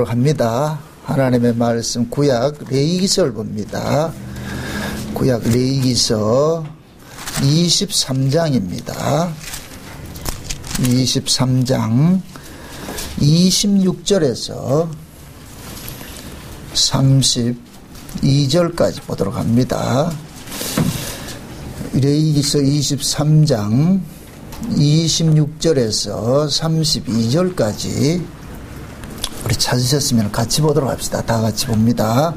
합니다. 하나님의 말씀 구약 레위기서를 봅니다. 구약 레위기서 23장입니다. 23장 26절에서 32절까지 보도록 합니다. 레위기서 23장 26절에서 32절까지 우리 찾으셨으면 같이 보도록 합시다. 다 같이 봅니다.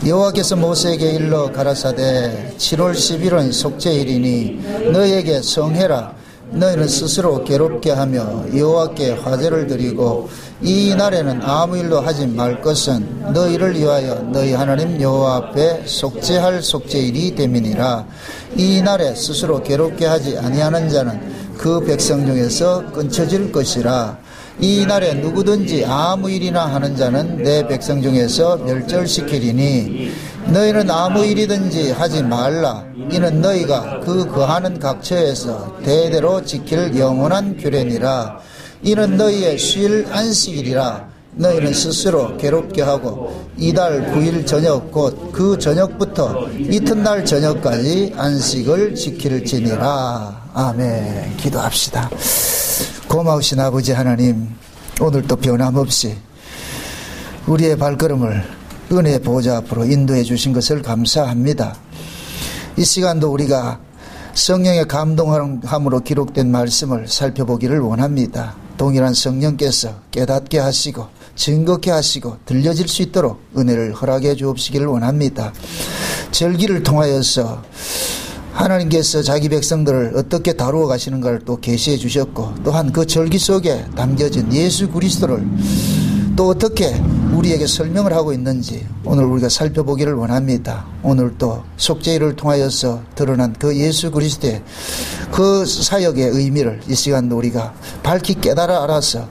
여호와께서 모세에게 일러 가라사대 7월 10일은 속죄일이니 너희에게 성해라. 너희는 스스로 괴롭게 하며 여호와께 화제를 드리고 이 날에는 아무 일도 하지 말 것은 너희를 위하여 너희 하나님 여호와 앞에 속죄할 속죄일이 됨이니라. 이 날에 스스로 괴롭게 하지 아니하는 자는 그 백성 중에서 끊쳐질 것이라. 이 날에 누구든지 아무 일이나 하는 자는 내 백성 중에서 멸절시키리니 너희는 아무 일이든지 하지 말라. 이는 너희가 그 거하는 각처에서 대대로 지킬 영원한 규례니라. 이는 너희의 쉴 안식일이라. 너희는 스스로 괴롭게 하고 이달 9일 저녁 곧 그 저녁부터 이튿날 저녁까지 안식을 지킬지니라. 아멘. 기도합시다. 고마우신 아버지 하나님, 오늘도 변함없이 우리의 발걸음을 은혜의 보좌 앞으로 인도해 주신 것을 감사합니다. 이 시간도 우리가 성령의 감동함으로 기록된 말씀을 살펴보기를 원합니다. 동일한 성령께서 깨닫게 하시고 증거케 하시고 들려질 수 있도록 은혜를 허락해 주옵시기를 원합니다. 절기를 통하여서 하나님께서 자기 백성들을 어떻게 다루어 가시는가를 또 계시해 주셨고, 또한 그 절기 속에 담겨진 예수 그리스도를 또 어떻게 우리에게 설명을 하고 있는지 오늘 우리가 살펴보기를 원합니다. 오늘 또 속죄일을 통하여서 드러난 그 예수 그리스도의 그 사역의 의미를 이 시간도 우리가 밝히 깨달아 알아서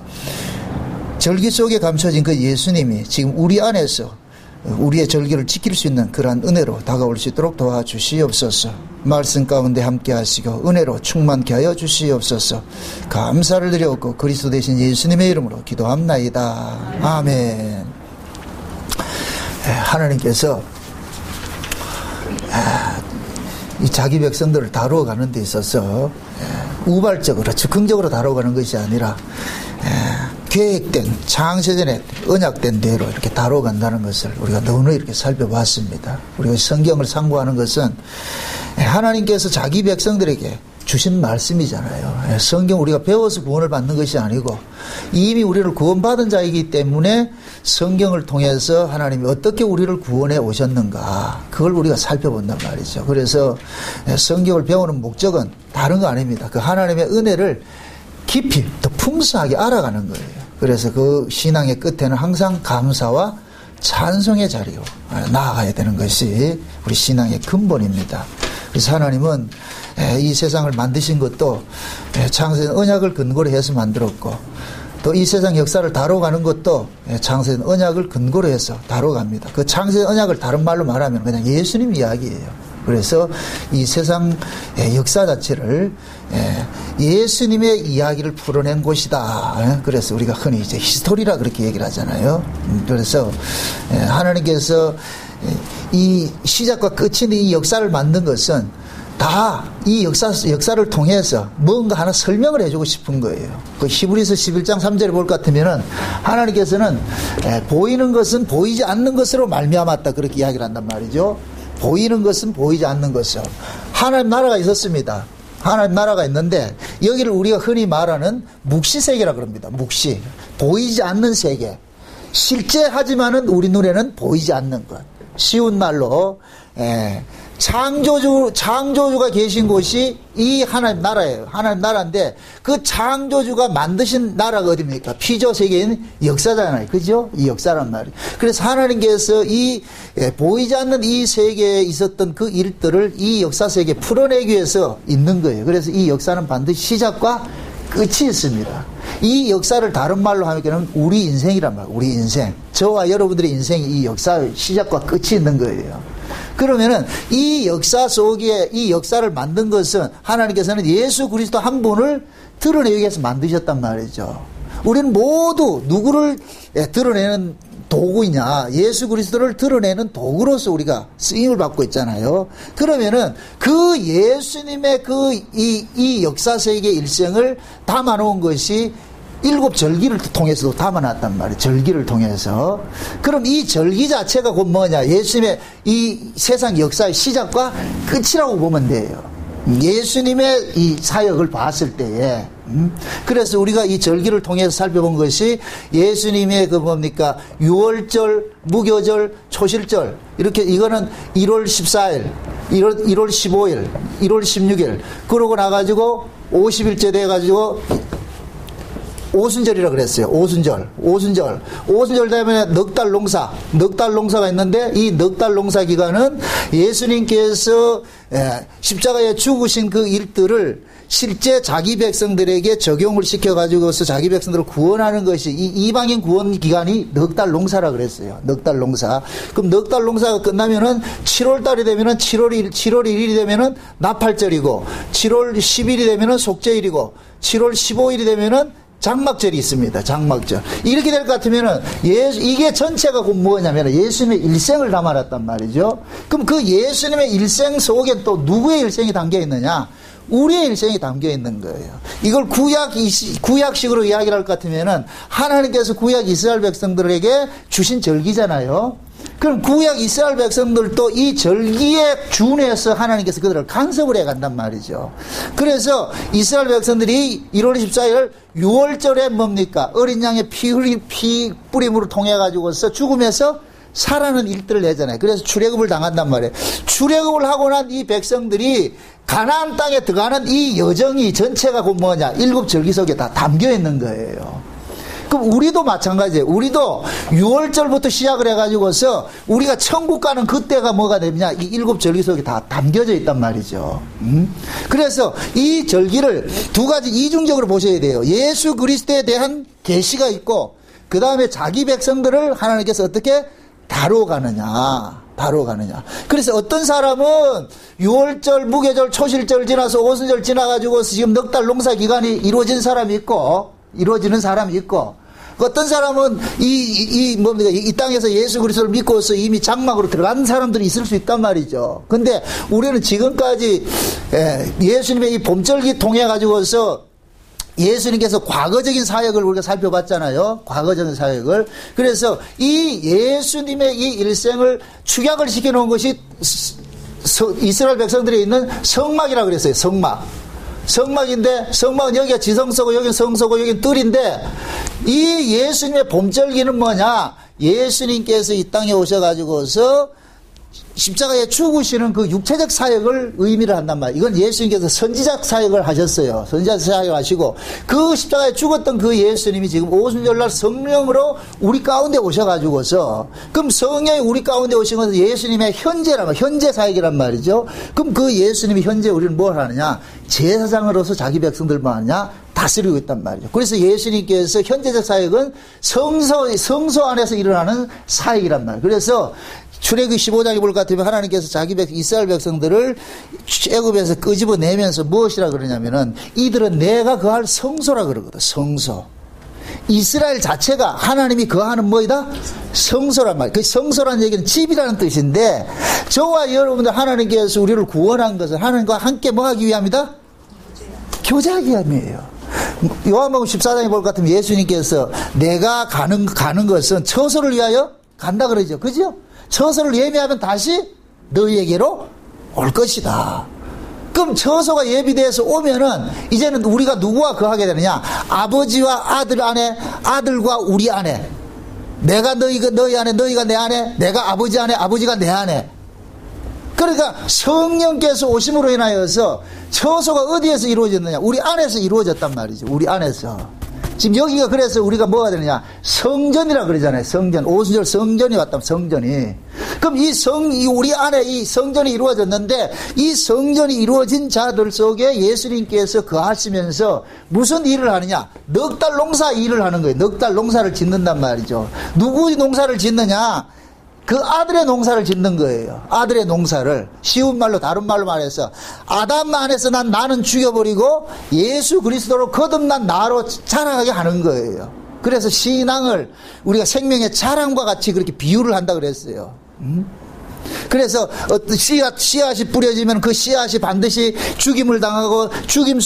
절기 속에 감춰진 그 예수님이 지금 우리 안에서 우리의 절기를 지킬 수 있는 그러한 은혜로 다가올 수 있도록 도와주시옵소서. 말씀 가운데 함께 하시고 은혜로 충만케 하여 주시옵소서. 감사를 드렸고 그리스도 되신 예수님의 이름으로 기도합나이다. 아멘. 하나님께서 이 자기 백성들을 다루어 가는 데 있어서 우발적으로 즉흥적으로 다루어 가는 것이 아니라 계획된 창세전에 언약된 대로 이렇게 다뤄간다는 것을 우리가 너무나 이렇게 살펴봤습니다. 우리가 성경을 상고하는 것은 하나님께서 자기 백성들에게 주신 말씀이잖아요. 성경 우리가 배워서 구원을 받는 것이 아니고 이미 우리를 구원받은 자이기 때문에 성경을 통해서 하나님이 어떻게 우리를 구원해 오셨는가, 그걸 우리가 살펴본단 말이죠. 그래서 성경을 배우는 목적은 다른 거 아닙니다. 그 하나님의 은혜를 깊이 더 풍성하게 알아가는 거예요. 그래서 그 신앙의 끝에는 항상 감사와 찬송의 자리로 나아가야 되는 것이 우리 신앙의 근본입니다. 그래서 하나님은 이 세상을 만드신 것도 창세전 언약을 근거로 해서 만들었고, 또 이 세상 역사를 다뤄가는 것도 창세전 언약을 근거로 해서 다뤄갑니다. 그 창세전 언약을 다른 말로 말하면 그냥 예수님 이야기예요. 그래서 이 세상 역사 자체를 예수님의 이야기를 풀어낸 곳이다. 그래서 우리가 흔히 이제 히스토리라 그렇게 얘기를 하잖아요. 그래서 하나님께서 이 시작과 끝인 이 역사를 만든 것은 다 이 역사를 통해서 뭔가 하나 설명을 해주고 싶은 거예요. 그 히브리서 11장 3절에 볼 것 같으면은 하나님께서는 보이는 것은 보이지 않는 것으로 말미암았다 그렇게 이야기를 한단 말이죠. 보이는 것은 보이지 않는 것이요. 하나님 나라가 있었습니다. 하나님 나라가 있는데 여기를 우리가 흔히 말하는 묵시세계라 그럽니다. 묵시. 보이지 않는 세계. 실제 하지만은 우리 눈에는 보이지 않는 것. 쉬운 말로 창조주가 계신 곳이 이 하나님 나라예요. 하나님 나라인데 그 창조주가 만드신 나라가 어디입니까? 피조 세계인 역사잖아요. 그죠? 이 역사란 말이에요. 그래서 하나님께서 이 보이지 않는 이 세계에 있었던 그 일들을 이 역사 세계에 풀어내기 위해서 있는 거예요. 그래서 이 역사는 반드시 시작과 끝이 있습니다. 이 역사를 다른 말로 하면 우리 인생이란 말이에요. 우리 인생. 저와 여러분들의 인생이 이 역사의 시작과 끝이 있는 거예요. 그러면은 이 역사 속에 이 역사를 만든 것은 하나님께서는 예수 그리스도 한 분을 드러내기 위해서 만드셨단 말이죠. 우리는 모두 누구를 드러내는 도구이냐? 예수 그리스도를 드러내는 도구로서 우리가 쓰임을 받고 있잖아요. 그러면은 그 예수님의 이 역사세계의 일생을 담아놓은 것이 7절기를 통해서도 담아놨단 말이에요. 절기를 통해서. 그럼 이 절기 자체가 곧 뭐냐? 예수님의 이 세상 역사의 시작과 끝이라고 보면 돼요. 예수님의 이 사역을 봤을 때에. 그래서 우리가 이 절기를 통해서 살펴본 것이 예수님의 유월절, 무교절, 초실절, 이렇게 이거는 1월 14일, 1월 15일, 1월 16일, 그러고 나가지고 50일째 돼가지고 오순절이라 그랬어요. 오순절 되면 넉 달 농사가 있는데 이 넉 달 농사 기간은 예수님께서 십자가에 죽으신 그 일들을 실제 자기 백성들에게 적용을 시켜가지고서 자기 백성들을 구원하는 것이 이 이방인 구원 기간이 넉 달 농사라 그랬어요. 넉 달 농사. 그럼 넉 달 농사가 끝나면은 7월 달이 되면은 7월 1일이 되면은 나팔절이고 7월 10일이 되면은 속죄일이고 7월 15일이 되면은 장막절이 있습니다. 장막절. 이렇게 될 것 같으면은 이게 전체가 곧 뭐냐면 예수님의 일생을 담아놨단 말이죠. 그럼 그 예수님의 일생 속에 또 누구의 일생이 담겨 있느냐? 우리의 일생이 담겨 있는 거예요. 이걸 구약식으로 이야기를 할 것 같으면은 하나님께서 구약 이스라엘 백성들에게 주신 절기잖아요. 그럼 구약 이스라엘 백성들도 이 절기에 준해서 하나님께서 그들을 간섭을 해 간단 말이죠. 그래서 이스라엘 백성들이 1월 14일 6월절에 뭡니까? 어린 양의 피 뿌림으로 통해 가지고서 죽음에서 살아는 일들을 내잖아요. 그래서 출애굽을 당한단 말이에요. 출애굽을 하고 난 이 백성들이 가나안 땅에 들어가는 이 여정이 전체가 곧 뭐냐? 7절기 속에 다 담겨 있는 거예요. 그럼 우리도 마찬가지예요. 우리도 6월절부터 시작을 해가지고서 우리가 천국 가는 그때가 뭐가 되느냐? 이 7절기 속에 다 담겨져 있단 말이죠. 그래서 이 절기를 두 가지 이중적으로 보셔야 돼요. 예수 그리스도에 대한 계시가 있고 그 다음에 자기 백성들을 하나님께서 어떻게 다뤄가느냐. 그래서 어떤 사람은 6월절, 무교절, 초실절 지나서 오순절 지나가지고 지금 넉 달 농사 기간이 이루어지는 사람이 있고 어떤 사람은 이 땅에서 예수 그리스도를 믿고서 이미 장막으로 들어간 사람들이 있을 수 있단 말이죠. 근데 우리는 지금까지 예수님의 이 봄절기 통해 가지고서 예수님께서 과거적인 사역을 우리가 살펴봤잖아요. 과거적인 사역을. 그래서 이 예수님의 이 일생을 축약을 시켜놓은 것이 이스라엘 백성들이 있는 성막이라고 그랬어요. 성막인데 성막은 여기가 지성소고 여기는 성소고 여기는 뜰인데 이 예수님의 봄절기는 뭐냐? 예수님께서 이 땅에 오셔가지고서 십자가에 죽으시는 그 육체적 사역을 의미를 한단 말이에요. 이건 예수님께서 선지자 사역을 하셨어요. 선지자 사역을 하시고 그 십자가에 죽었던 그 예수님이 지금 오순절날 성령으로 우리 가운데 오셔가지고서 그럼 성령이 우리 가운데 오신 것은 예수님의 현재 사역이란 말이죠. 그럼 그 예수님이 현재 우리는 뭘 하느냐? 제사장으로서 자기 백성들 뭐 하느냐? 다스리고 있단 말이죠. 그래서 예수님께서 현재적 사역은 성소 안에서 일어나는 사역이란 말이에요. 그래서 출애굽기 15장에 볼 것 같으면 하나님께서 자기 이스라엘 백성들을 애굽에서 끄집어내면서 무엇이라 그러냐면은 이들은 내가 거할 성소라 그러거든. 성소. 이스라엘 자체가 하나님이 거하는 뭐이다? 성소란 말이에요. 그 성소라는 얘기는 집이라는 뜻인데 저와 여러분들 하나님께서 우리를 구원한 것은 하나님과 함께 뭐 하기 위함이다? 교제하기 위함이에요. 요한복음 14장에 볼 것 같으면 예수님께서 내가 가는 것은 처소를 위하여 간다 그러죠. 그죠? 처소를 예비하면 다시 너희에게로 올 것이다. 그럼 처소가 예비돼서 오면은 이제는 우리가 누구와 거하게 되느냐? 아버지와 아들 안에, 아들과 우리 안에. 내가 너희 안에, 너희가 내 안에, 내가 아버지 안에, 아버지가 내 안에. 그러니까 성령께서 오심으로 인하여서 처소가 어디에서 이루어졌느냐? 우리 안에서 이루어졌단 말이죠. 우리 안에서. 지금 여기가 그래서 우리가 뭐가 되느냐? 성전이라 그러잖아요. 성전. 오순절 성전이 왔다면 성전이. 그럼 우리 안에 이 성전이 이루어졌는데 이 성전이 이루어진 자들 속에 예수님께서 거하시면서 무슨 일을 하느냐? 넉 달 농사 일을 하는 거예요. 넉 달 농사를 짓는단 말이죠. 누구 농사를 짓느냐? 그 아들의 농사를 짓는 거예요. 아들의 농사를. 쉬운 말로 다른 말로 말해서 아담 안에서 나는 죽여버리고 예수 그리스도로 거듭난 나로 자라가게 하는 거예요. 그래서 신앙을 우리가 생명의 자랑과 같이 그렇게 비유를 한다 그랬어요. 그래서 어떤 씨앗이 뿌려지면 그 씨앗이 반드시 죽임을 당하고 죽임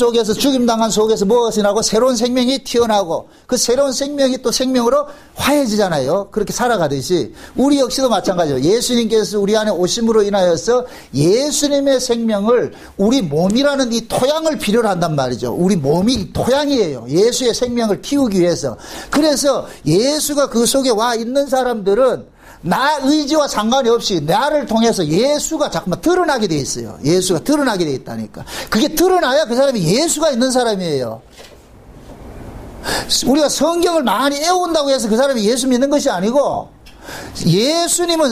당한 속에서 무엇이 나고 새로운 생명이 튀어나오고 그 새로운 생명이 또 생명으로 화해지잖아요. 그렇게 살아가듯이 우리 역시도 마찬가지예요. 예수님께서 우리 안에 오심으로 인하여서 예수님의 생명을 우리 몸이라는 이 토양을 필요로 한단 말이죠. 우리 몸이 토양이에요. 예수의 생명을 키우기 위해서. 그래서 예수가 그 속에 와 있는 사람들은 나 의지와 상관이 없이 나를 통해서 예수가 자꾸만 드러나게 돼 있어요. 예수가 드러나게 돼 있다니까. 그게 드러나야 그 사람이 예수가 있는 사람이에요. 우리가 성경을 많이 애운다고 해서 그 사람이 예수 믿는 것이 아니고 예수님은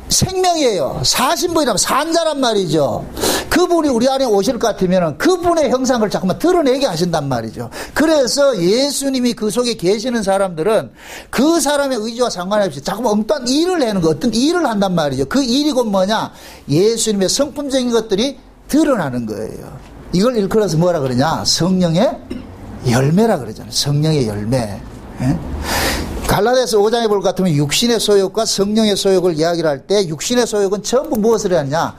생명이에요. 사신 분이라면 산자란 말이죠. 그분이 우리 안에 오실 것 같으면 그분의 형상을 자꾸만 드러내게 하신단 말이죠. 그래서 예수님이 그 속에 계시는 사람들은 그 사람의 의지와 상관없이 자꾸만 어떤 일을 하는 거, 어떤 일을 한단 말이죠. 그 일이 곧 뭐냐? 예수님의 성품적인 것들이 드러나는 거예요. 이걸 일컬어서 뭐라 그러냐? 성령의 열매라 그러잖아요. 성령의 열매. 예? 갈라디아서 5장에 볼 것 같으면 육신의 소욕과 성령의 소욕을 이야기를 할 때 육신의 소욕은 전부 무엇을 하느냐?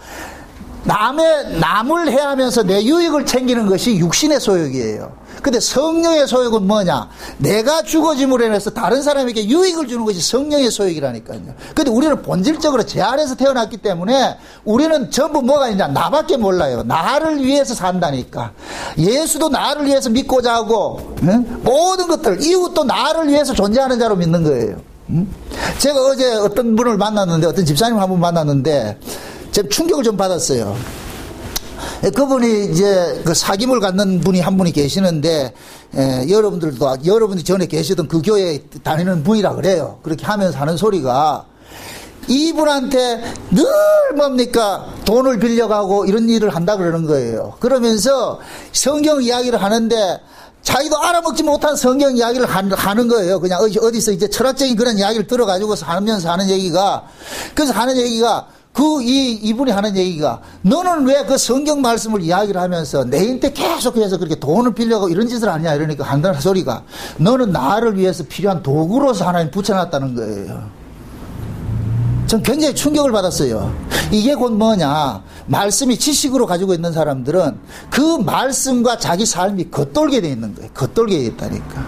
남을 해하면서 내 유익을 챙기는 것이 육신의 소욕이에요. 근데 성령의 소욕은 뭐냐? 내가 죽어짐으로 인해서 다른 사람에게 유익을 주는 것이 성령의 소욕이라니까요. 근데 우리는 본질적으로 제 안에서 태어났기 때문에 우리는 전부 뭐가 있냐? 나밖에 몰라요. 나를 위해서 산다니까. 예수도 나를 위해서 믿고자 하고, 응? 모든 것들, 이웃도 나를 위해서 존재하는 자로 믿는 거예요. 응? 제가 어제 어떤 분을 만났는데, 어떤 집사님 한 분 만났는데, 제가 충격을 좀 받았어요. 그분이 이제 그 사귐을 갖는 분이 한 분이 계시는데, 여러분들이 전에 계시던 그 교회에 다니는 분이라 그래요. 그렇게 하면서 하는 소리가, 이분한테 늘 뭡니까? 돈을 빌려가고 이런 일을 한다 그러는 거예요. 그러면서 성경 이야기를 하는데, 자기도 알아먹지 못한 성경 이야기를 하는 거예요. 그냥 어디서 이제 철학적인 그런 이야기를 들어가지고서 하면서 하는 얘기가, 그래서 하는 얘기가, 이분이 하는 얘기가, 너는 왜 그 성경 말씀을 이야기를 하면서 내한테 계속해서 그렇게 돈을 빌려고 이런 짓을 하냐? 이러니까 한다는 소리가, 너는 나를 위해서 필요한 도구로서 하나님 붙여놨다는 거예요. 전 굉장히 충격을 받았어요. 이게 곧 뭐냐? 말씀이 지식으로 가지고 있는 사람들은 그 말씀과 자기 삶이 겉돌게 돼 있는 거예요. 겉돌게 돼 있다니까.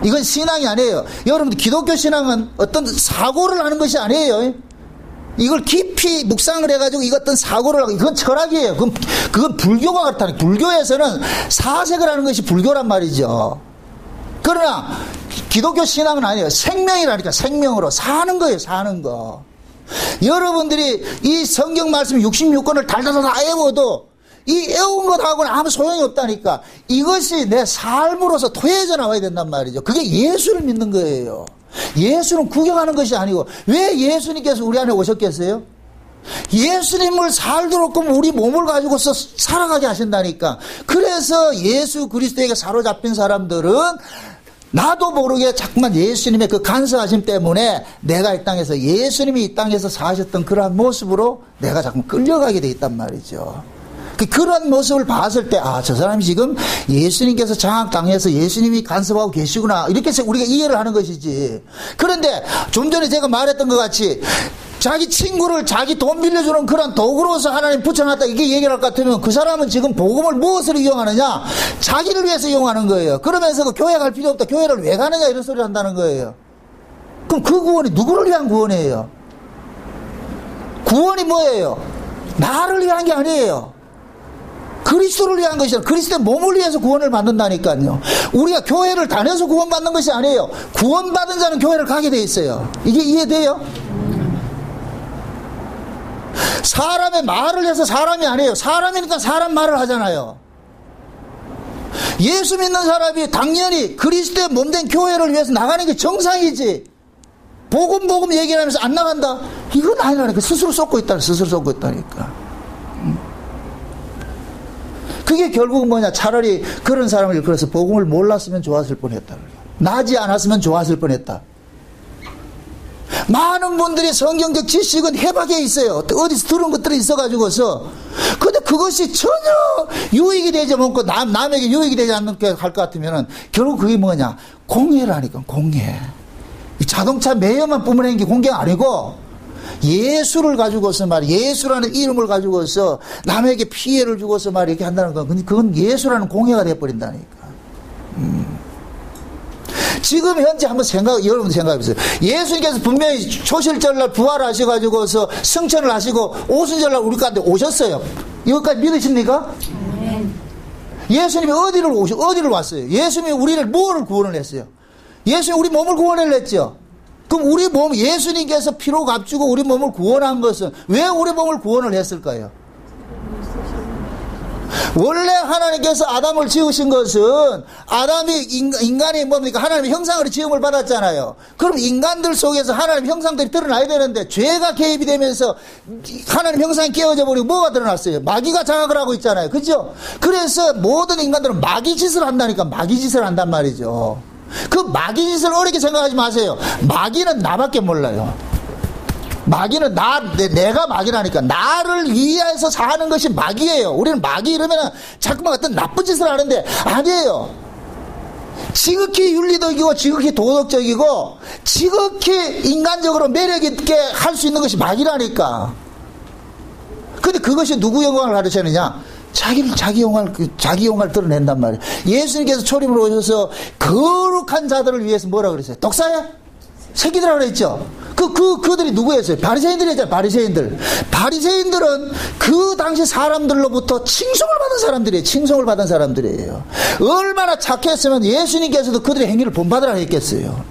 이건 신앙이 아니에요. 여러분들, 기독교 신앙은 어떤 사고를 하는 것이 아니에요. 이걸 깊이 묵상을 해가지고 이거 어떤 사고를 하고, 이건 철학이에요. 그건 불교가 그렇다니. 불교에서는 사색을 하는 것이 불교란 말이죠. 그러나 기독교 신앙은 아니에요. 생명이라니까. 생명으로 사는 거예요. 사는 거. 여러분들이 이 성경 말씀 66권을 달달달 애워도 이 애운 것하고는 아무 소용이 없다니까. 이것이 내 삶으로서 토해져 나와야 된단 말이죠. 그게 예수를 믿는 거예요. 예수는 구경하는 것이 아니고, 왜 예수님께서 우리 안에 오셨겠어요? 예수님을 살도록 우리 몸을 가지고서 살아가게 하신다니까. 그래서 예수 그리스도에게 사로잡힌 사람들은 나도 모르게 자꾸만 예수님의 그 간섭하심 때문에 내가 이 땅에서, 예수님이 이 땅에서 사셨던 그러한 모습으로 내가 자꾸 끌려가게 돼 있단 말이죠. 그런 모습을 봤을 때, 아, 저 사람이 지금 예수님께서 장악당해서 예수님이 간섭하고 계시구나, 이렇게 해서 우리가 이해를 하는 것이지. 그런데 좀 전에 제가 말했던 것 같이 자기 친구를 자기 돈 빌려주는 그런 도구로서 하나님 붙여놨다, 이게 얘기를 할 것 같으면 그 사람은 지금 복음을 무엇으로 이용하느냐? 자기를 위해서 이용하는 거예요. 그러면서 그 교회 갈 필요 없다, 교회를 왜 가느냐, 이런 소리를 한다는 거예요. 그럼 그 구원이 누구를 위한 구원이에요? 구원이 뭐예요? 나를 위한 게 아니에요. 그리스도를 위한 것이라. 그리스도의 몸을 위해서 구원을 받는다니까요. 우리가 교회를 다녀서 구원받는 것이 아니에요. 구원받은 자는 교회를 가게 돼 있어요. 이게 이해돼요? 사람의 말을 해서 사람이 아니에요. 사람이니까 사람 말을 하잖아요. 예수 믿는 사람이 당연히 그리스도의 몸된 교회를 위해서 나가는 게 정상이지. 복음 얘기를 하면서 안 나간다? 이건 아니라니까. 스스로 쏟고 있다니까. 그게 결국은 뭐냐? 차라리 그런 사람을 그래서 복음을 몰랐으면 좋았을 뻔했다. 나지 않았으면 좋았을 뻔했다. 많은 분들이 성경적 지식은 해박해 있어요. 어디서 들은 것들이 있어가지고서. 근데 그것이 전혀 유익이 되지 않고 남에게 유익이 되지 않게 할 것 같으면은 결국 그게 뭐냐? 공예라니까, 공예. 이 자동차 매여만 뿜어내는 게 공예가 아니고 예수를 가지고서 예수라는 이름을 가지고서 남에게 피해를 주고서 이렇게 한다는 건 그건 예수라는 공예가 되어버린다니까. 지금 현재 한번 여러분 생각해보세요. 예수님께서 분명히 초실절날 부활하셔가지고서 승천을 하시고 오순절날 우리 가운데 오셨어요. 이것까지 믿으십니까? 예수님이 어디를 왔어요? 예수님이 우리를 뭐를 구원을 했어요? 예수님이 우리 몸을 구원을 했죠. 그럼 우리 몸, 예수님께서 피로 값주고 우리 몸을 구원한 것은 왜 우리 몸을 구원을 했을까요? 원래 하나님께서 아담을 지으신 것은 아담이 인간이 뭡니까? 하나님의 형상으로 지음을 받았잖아요. 그럼 인간들 속에서 하나님의 형상들이 드러나야 되는데 죄가 개입이 되면서 하나님 형상이 깨어져 버리고 뭐가 드러났어요? 마귀가 장악을 하고 있잖아요. 그죠? 그래서 모든 인간들은 마귀 짓을 한다니까 마귀 짓을 한단 말이죠. 그 마귀 짓을 어렵게 생각하지 마세요. 마귀는 나밖에 몰라요. 마귀는 내가 마귀라니까. 나를 위해서 사는 것이 마귀예요. 우리는 마귀 이러면 자꾸만 어떤 나쁜 짓을 하는데 아니에요. 지극히 윤리적이고 지극히 도덕적이고 지극히 인간적으로 매력있게 할 수 있는 것이 마귀라니까. 근데 그것이 누구 영광을 가르치느냐? 자기 영광을 드러낸단 말이에요. 예수님께서 초림으로 오셔서 거룩한 자들을 위해서 뭐라 그랬어요? 독사야? 새끼들이라고 그랬죠? 그들이 누구였어요? 바리새인들이었잖아요, 바리새인들. 바리새인들은 그 당시 사람들로부터 칭송을 받은 사람들이에요, 칭송을 받은 사람들이에요. 얼마나 착했으면 예수님께서도 그들의 행위를 본받으라 했겠어요.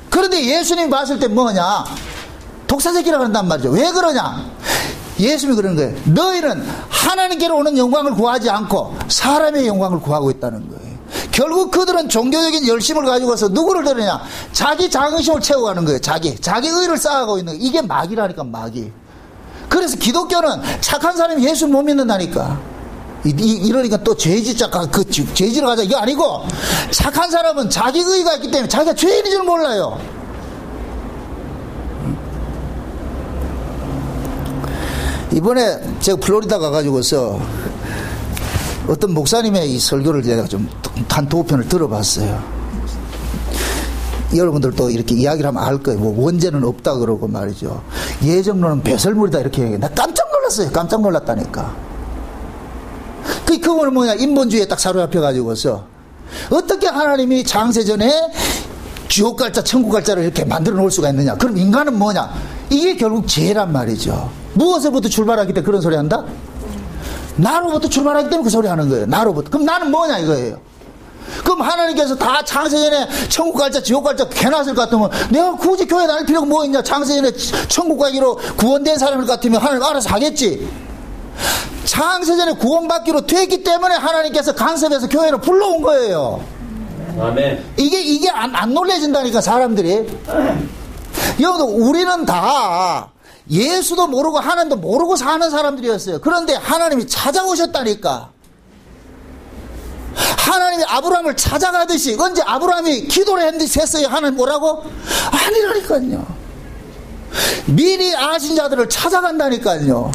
그런데 예수님이 봤을 때 뭐냐? 독사새끼라고 한단 말이죠. 왜 그러냐? 예수님이 그러는 거예요. 너희는 하나님께로 오는 영광을 구하지 않고 사람의 영광을 구하고 있다는 거예요. 결국 그들은 종교적인 열심을 가지고서 누구를 들으냐? 자기 자긍심을 채워가는 거예요. 자기 의를 쌓아가고 있는 거예요. 이게 마귀라니까, 마귀. 그래서 기독교는 착한 사람이 예수를 못 믿는다니까. 이러니까 또 죄짓자, 죄지러 가자. 이게 아니고, 착한 사람은 자기 의가 있기 때문에 자기가 죄인인 줄 몰라요. 이번에 제가 플로리다 가가지고서 어떤 목사님의 이 설교를 제가 좀 한 두 편을 들어봤어요. 여러분들도 이렇게 이야기를 하면 알 거예요. 뭐 원죄는 없다 그러고 말이죠. 예정론은 배설물이다 이렇게 얘기해요. 나 깜짝 놀랐어요. 깜짝 놀랐다니까. 그거는 뭐냐? 인본주의에 딱 사로잡혀가지고서 어떻게 하나님이 창세전에 지옥 갈자, 천국 갈자를 이렇게 만들어 놓을 수가 있느냐? 그럼 인간은 뭐냐? 이게 결국 죄란 말이죠. 무엇으로부터 출발하기 때문에 그런 소리 한다? 나로부터 출발하기 때문에 그 소리 하는 거예요. 나로부터. 그럼 나는 뭐냐 이거예요. 그럼 하나님께서 다 창세전에 천국 갈자, 지옥 갈자 해놨을 것 같으면 내가 굳이 교회 다닐 필요가 뭐 있냐? 창세전에 천국 가기로 구원된 사람일 것 같으면 하나님 알아서 하겠지. 창세전에 구원받기로 됐기 때문에 하나님께서 간섭해서 교회로 불러온 거예요. 아멘. 이게 안 놀래진다니까 사람들이. 여러분 우리는 다 예수도 모르고 하나님도 모르고 사는 사람들이었어요. 그런데 하나님이 찾아오셨다니까. 하나님이 아브라함을 찾아가듯이 언제 아브라함이 기도를 했어요? 하나님 뭐라고? 아니라니까요. 미리 아신 자들을 찾아간다니까요.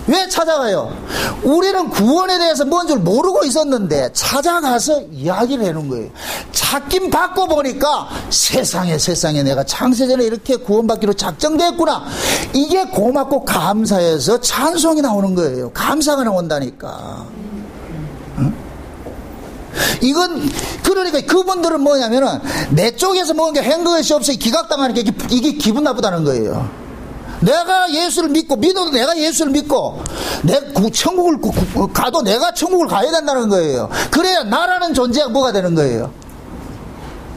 왜 찾아가요? 우리는 구원에 대해서 뭔 줄 모르고 있었는데 찾아가서 이야기를 해놓은 거예요. 찾긴 받고 보니까 세상에 내가 창세전에 이렇게 구원받기로 작정됐구나. 이게 고맙고 감사해서 찬송이 나오는 거예요. 감사가 나온다니까. 응? 이건 그러니까 그분들은 뭐냐면은 내 쪽에서 뭔가 한 것이 없이 기각당하는 게 이게 기분 나쁘다는 거예요. 내가 예수를 믿어도 내가 예수를 믿고 천국을 가도 내가 천국을 가야 된다는 거예요. 그래야 나라는 존재가 뭐가 되는 거예요?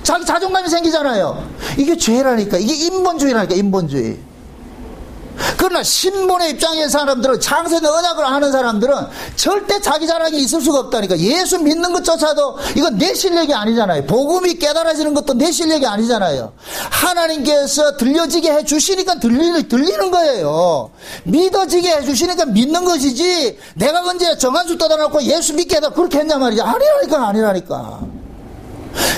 자기 자존감이 생기잖아요. 이게 죄라니까. 이게 인본주의라니까, 인본주의. 그러나 신본의 입장의 사람들은, 창세된 언약을 아는 사람들은 절대 자기 자랑이 있을 수가 없다니까. 예수 믿는 것조차도 이건 내 실력이 아니잖아요. 복음이 깨달아지는 것도 내 실력이 아니잖아요. 하나님께서 들려지게 해주시니까 들리는 거예요. 믿어지게 해주시니까 믿는 것이지, 내가 언제 정한수 떠나놓고 예수 믿게 해다 그렇게 했냐 말이죠. 아니라니까.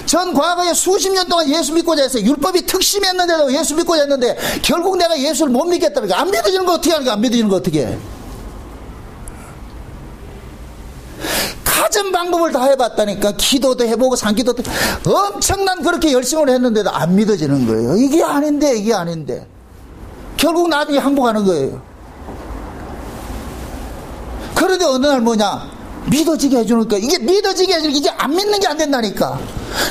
전 과거에 수십 년 동안 예수 믿고자 했어요. 율법이 특심했는데도 예수 믿고자 했는데 결국 내가 예수를 못 믿겠다니까. 안 믿어지는 거 어떻게 하는 거야? 안 믿어지는 거 어떻게 해? 가진 방법을 다 해봤다니까. 기도도 해보고 산기도도 엄청난 그렇게 열심을 했는데도 안 믿어지는 거예요. 이게 아닌데 이게 아닌데 결국 나중에 항복하는 거예요. 그런데 어느 날 뭐냐, 믿어지게 해주니까 이게 믿어지게 해주니까 이제 안 믿는 게 안 된다니까.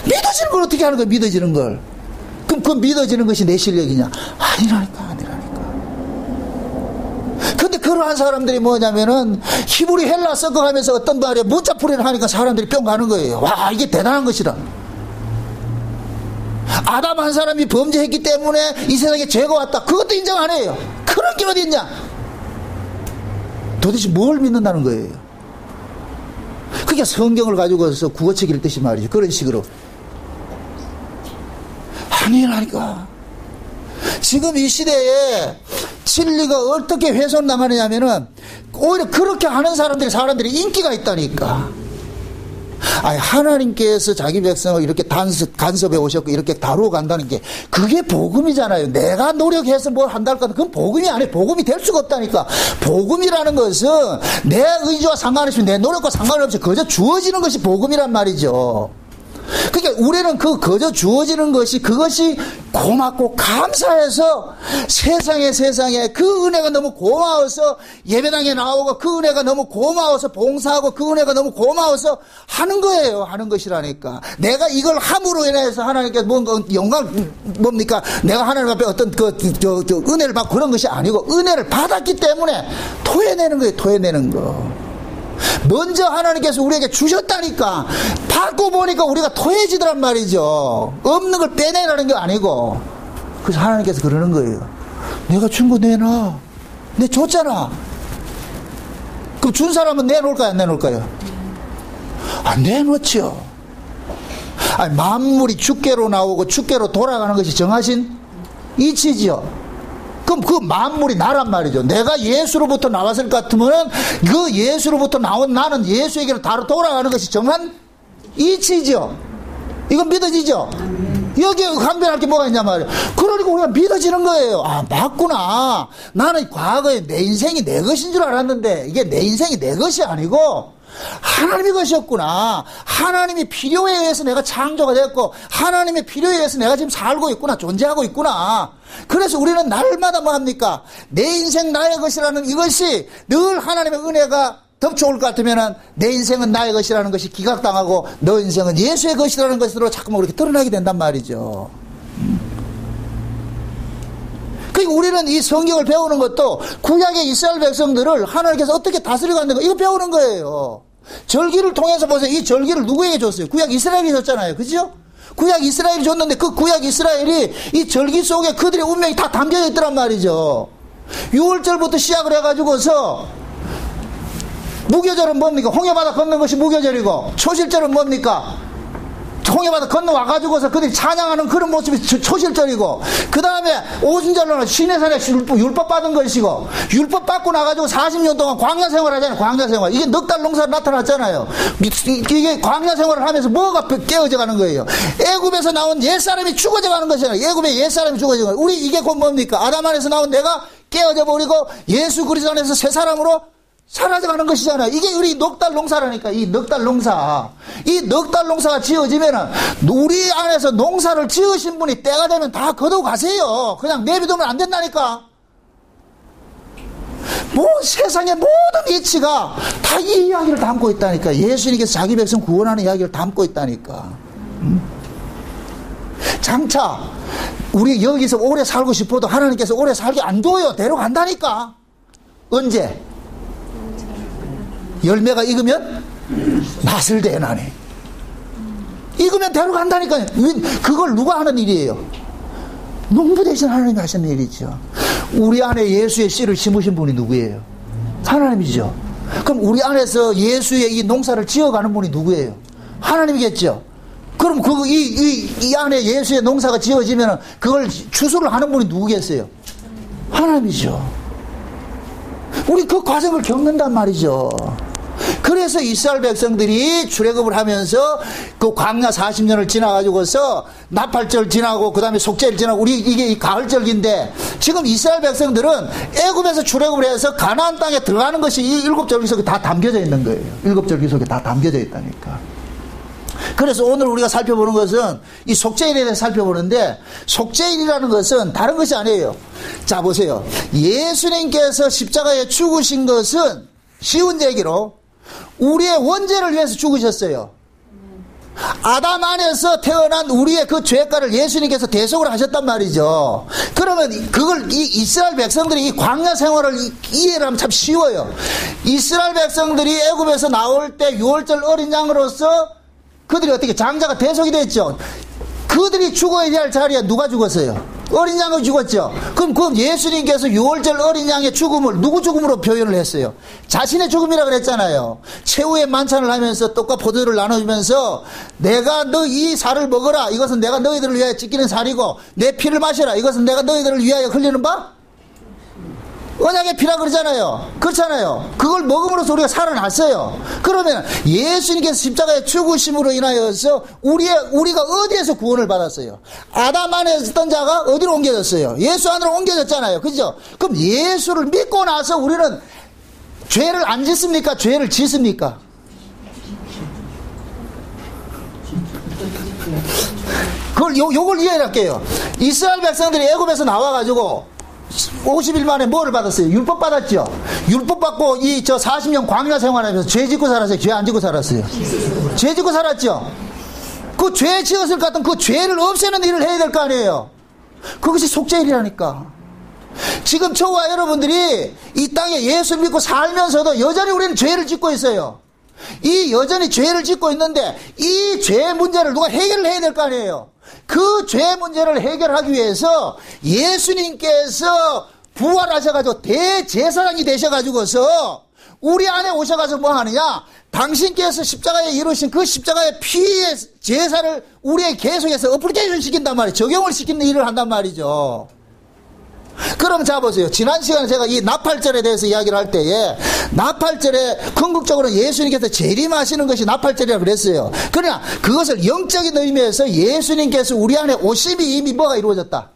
믿어지는 걸 어떻게 하는 거야? 믿어지는 걸. 그럼 그 믿어지는 것이 내 실력이냐? 아니라니까. 근데 그러한 사람들이 뭐냐면은 히브리 헬라 섞어가면서 어떤 말에 문자풀이를 하니까 사람들이 뿅 가는 거예요. 와, 이게 대단한 것이다. 아담 한 사람이 범죄했기 때문에 이 세상에 죄가 왔다. 그것도 인정 안 해요. 그런 게 어디 있냐? 도대체 뭘 믿는다는 거예요? 그게 성경을 가지고서 국어책 읽듯이 말이죠. 그런 식으로. 아니라니까. 지금 이 시대에 진리가 어떻게 훼손당하느냐면은 오히려 그렇게 하는 사람들이 인기가 있다니까. 아니, 하나님께서 자기 백성을 이렇게 간섭해 오셨고 이렇게 다루어 간다는 게 그게 복음이잖아요. 내가 노력해서 뭘 한달까? 그건 복음이 아니에요. 복음이 될 수가 없다니까. 복음이라는 것은 내 의지와 상관없이 내 노력과 상관없이 그저 주어지는 것이 복음이란 말이죠. 그러니까 우리는 그 거저 주어지는 것이 그것이 고맙고 감사해서 세상에 그 은혜가 너무 고마워서 예배당에 나오고 그 은혜가 너무 고마워서 봉사하고 그 은혜가 너무 고마워서 하는 거예요. 하는 것이라니까. 내가 이걸 함으로 인해서 하나님께 뭔가 영광 뭡니까? 내가 하나님 앞에 어떤 은혜를 받고 그런 것이 아니고 은혜를 받았기 때문에 토해내는 거예요. 토해내는 거. 먼저 하나님께서 우리에게 주셨다니까 받고 보니까 우리가 토해지더란 말이죠. 없는 걸 빼내라는 게 아니고. 그래서 하나님께서 그러는 거예요. 내가 준 거 내놔. 내 줬잖아. 그럼 준 사람은 내놓을까요? 안 내놓을까요? 안 내놓죠. 아니, 만물이 주께로 나오고 주께로 돌아가는 것이 정하신 이치지요. 그럼 그 만물이 나란 말이죠. 내가 예수로부터 나왔을 것 같으면 그 예수로부터 나온 나는 예수에게로 다로 돌아가는 것이 정한 이치죠. 이건 믿어지죠? 여기에 강변할 게 뭐가 있냐 말이에요. 그러니까 우리가 믿어지는 거예요. 아, 맞구나. 나는 과거에 내 인생이 내 것인 줄 알았는데 이게 내 인생이 내 것이 아니고 하나님의 것이었구나. 하나님이 필요에 의해서 내가 창조가 됐고 하나님의 필요에 의해서 내가 지금 살고 있구나. 존재하고 있구나. 그래서 우리는 날마다 뭐합니까? 내 인생 나의 것이라는 이것이 늘 하나님의 은혜가 덮쳐올 것 같으면 내 인생은 나의 것이라는 것이 기각당하고 너 인생은 예수의 것이라는 것으로 자꾸만 그렇게 드러나게 된단 말이죠. 그러니까 우리는 이 성경을 배우는 것도 구약의 이스라엘 백성들을 하나님께서 어떻게 다스리고 갔는가 이거 배우는 거예요. 절기를 통해서 보세요. 이 절기를 누구에게 줬어요? 구약 이스라엘이 줬잖아요. 그죠? 구약 이스라엘이 줬는데 그 구약 이스라엘이 이 절기 속에 그들의 운명이 다 담겨 있더란 말이죠. 6월절부터 시작을 해가지고서 무교절은 뭡니까? 홍해바다 건너는 것이 무교절이고 초실절은 뭡니까? 홍해바다 건너와가지고서 그들이 찬양하는 그런 모습이 초실절이고 그 다음에 오순절로는 시내산에 율법 받은 것이고 율법 받고 나가지고 40년 동안 광야 생활 하잖아요. 광야 생활. 이게 넉 달 농사로 나타났잖아요. 이게 광야 생활을 하면서 뭐가 깨어져 가는 거예요? 애굽에서 나온 옛사람이 죽어져 가는 것이잖아요. 애굽의 옛사람이 죽어져 가는 거예요. 우리 이게 곧 뭡니까? 아담 안에서 나온 내가 깨어져 버리고 예수 그리스도 안에서 새 사람으로 사라져가는 것이잖아요. 이게 우리 넉 달 농사라니까. 이 넉 달 농사. 이 넉 달 농사가 지어지면은 우리 안에서 농사를 지으신 분이 때가 되면 다 거두고 가세요. 그냥 내비두면 안 된다니까. 뭐 세상의 모든 이치가 다 이 이야기를 담고 있다니까. 예수님께서 자기 백성 구원하는 이야기를 담고 있다니까. 장차 우리 여기서 오래 살고 싶어도 하나님께서 오래 살게 안 둬요. 데려간다니까. 언제? 열매가 익으면 낫을 대나니. 익으면 데려간다니까요. 그걸 누가 하는 일이에요? 농부 대신 하나님이 하시는 일이죠. 우리 안에 예수의 씨를 심으신 분이 누구예요? 하나님이죠. 그럼 우리 안에서 예수의 이 농사를 지어가는 분이 누구예요? 하나님이겠죠. 그럼 이 안에 예수의 농사가 지어지면 그걸 추수를 하는 분이 누구겠어요? 하나님이죠. 우리 그 과정을 겪는단 말이죠. 그래서 이스라엘 백성들이 출애굽을 하면서 그 광야 40년을 지나가지고서 나팔절 지나고 그 다음에 속죄일 지나고 우리 이게 이 가을절기인데 지금 이스라엘 백성들은 애굽에서 출애굽을 해서 가나안 땅에 들어가는 것이 이 일곱 절기 속에 다 담겨져 있는 거예요. 일곱 절기 속에 다 담겨져 있다니까. 그래서 오늘 우리가 살펴보는 것은 이 속죄일에 대해서 살펴보는데 속죄일이라는 것은 다른 것이 아니에요. 자 보세요. 예수님께서 십자가에 죽으신 것은 쉬운 얘기로 우리의 원죄를 위해서 죽으셨어요. 아담 안에서 태어난 우리의 그 죄가를 예수님께서 대속을 하셨단 말이죠. 그러면 그걸 이 이스라엘 백성들이 이 광야 생활을 이해를 하면 참 쉬워요. 이스라엘 백성들이 애굽에서 나올 때 6월절 어린 양으로서 그들이 어떻게 장자가 대속이 됐죠. 그들이 죽어야 할 자리에 누가 죽었어요? 어린 양이 죽었죠. 그럼 예수님께서 6월절 어린 양의 죽음을 누구 죽음으로 표현을 했어요? 자신의 죽음이라고 그랬잖아요. 최후의 만찬을 하면서 떡과 포도를 나눠주면서 내가 너 이 살을 먹어라. 이것은 내가 너희들을 위하여 찢기는 살이고 내 피를 마셔라. 이것은 내가 너희들을 위하여 흘리는 바 언약의 피라 그러잖아요. 그렇잖아요. 그걸 먹음으로써 우리가 살아났어요. 그러면 예수님께서 십자가의 죽으심으로 인하여서 우리가 어디에서 구원을 받았어요? 아담 안에 있던 자가 어디로 옮겨졌어요? 예수 안으로 옮겨졌잖아요. 그죠? 그럼 예수를 믿고 나서 우리는 죄를 안 짓습니까? 죄를 짓습니까? 요걸 이해할게요. 이스라엘 백성들이 애굽에서 나와가지고 50일 만에 뭐를 받았어요? 율법 받았죠? 율법 받고 40년 광야 생활하면서 죄 짓고 살았어요? 죄 안 짓고 살았어요? 죄 짓고 살았죠? 그 죄 지었을 것 같은 그 죄를 없애는 일을 해야 될 거 아니에요? 그것이 속죄일이라니까. 지금 저와 여러분들이 이 땅에 예수 믿고 살면서도 여전히 우리는 죄를 짓고 있어요. 이 여전히 죄를 짓고 있는데 이 죄 문제를 누가 해결을 해야 될 거 아니에요? 그 죄 문제를 해결하기 위해서 예수님께서 부활하셔가지고 대제사장이 되셔가지고서 우리 안에 오셔가지고 뭐 하느냐? 당신께서 십자가에 이루신 그 십자가의 피의 제사를 우리의 계속해서 어플리케이션 시킨단 말이에요. 적용을 시키는 일을 한단 말이죠. 그럼 자 보세요. 지난 시간에 제가 이 나팔절에 대해서 이야기를 할 때에 나팔절에 궁극적으로 예수님께서 재림하시는 것이 나팔절이라고 그랬어요. 그러나 그것을 영적인 의미에서 예수님께서 우리 안에 오심이 이미 뭐가 이루어졌다?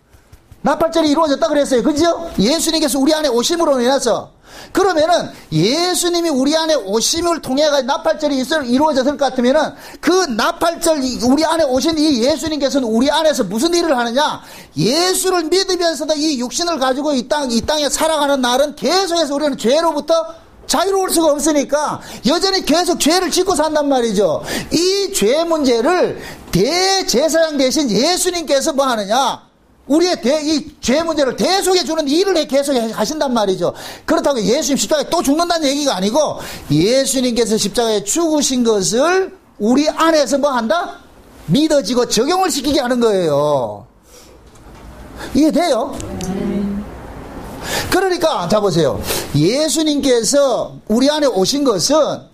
나팔절이 이루어졌다 그랬어요. 그죠? 예수님께서 우리 안에 오심으로 인해서 그러면은 예수님이 우리 안에 오심을 통해 나팔절이 이루어졌을 것 같으면은 그 나팔절 우리 안에 오신 이 예수님께서는 우리 안에서 무슨 일을 하느냐? 예수를 믿으면서도 이 육신을 가지고 이 땅에 살아가는 날은 계속해서 우리는 죄로부터 자유로울 수가 없으니까 여전히 계속 죄를 짓고 산단 말이죠. 이 죄 문제를 대제사장 대신 예수님께서 뭐 하느냐? 우리의 이 죄 문제를 대속해 주는 일을 계속 하신단 말이죠. 그렇다고 예수님 십자가에 또 죽는다는 얘기가 아니고 예수님께서 십자가에 죽으신 것을 우리 안에서 뭐 한다? 믿어지고 적용을 시키게 하는 거예요. 이해돼요? 그러니까 자 보세요. 예수님께서 우리 안에 오신 것은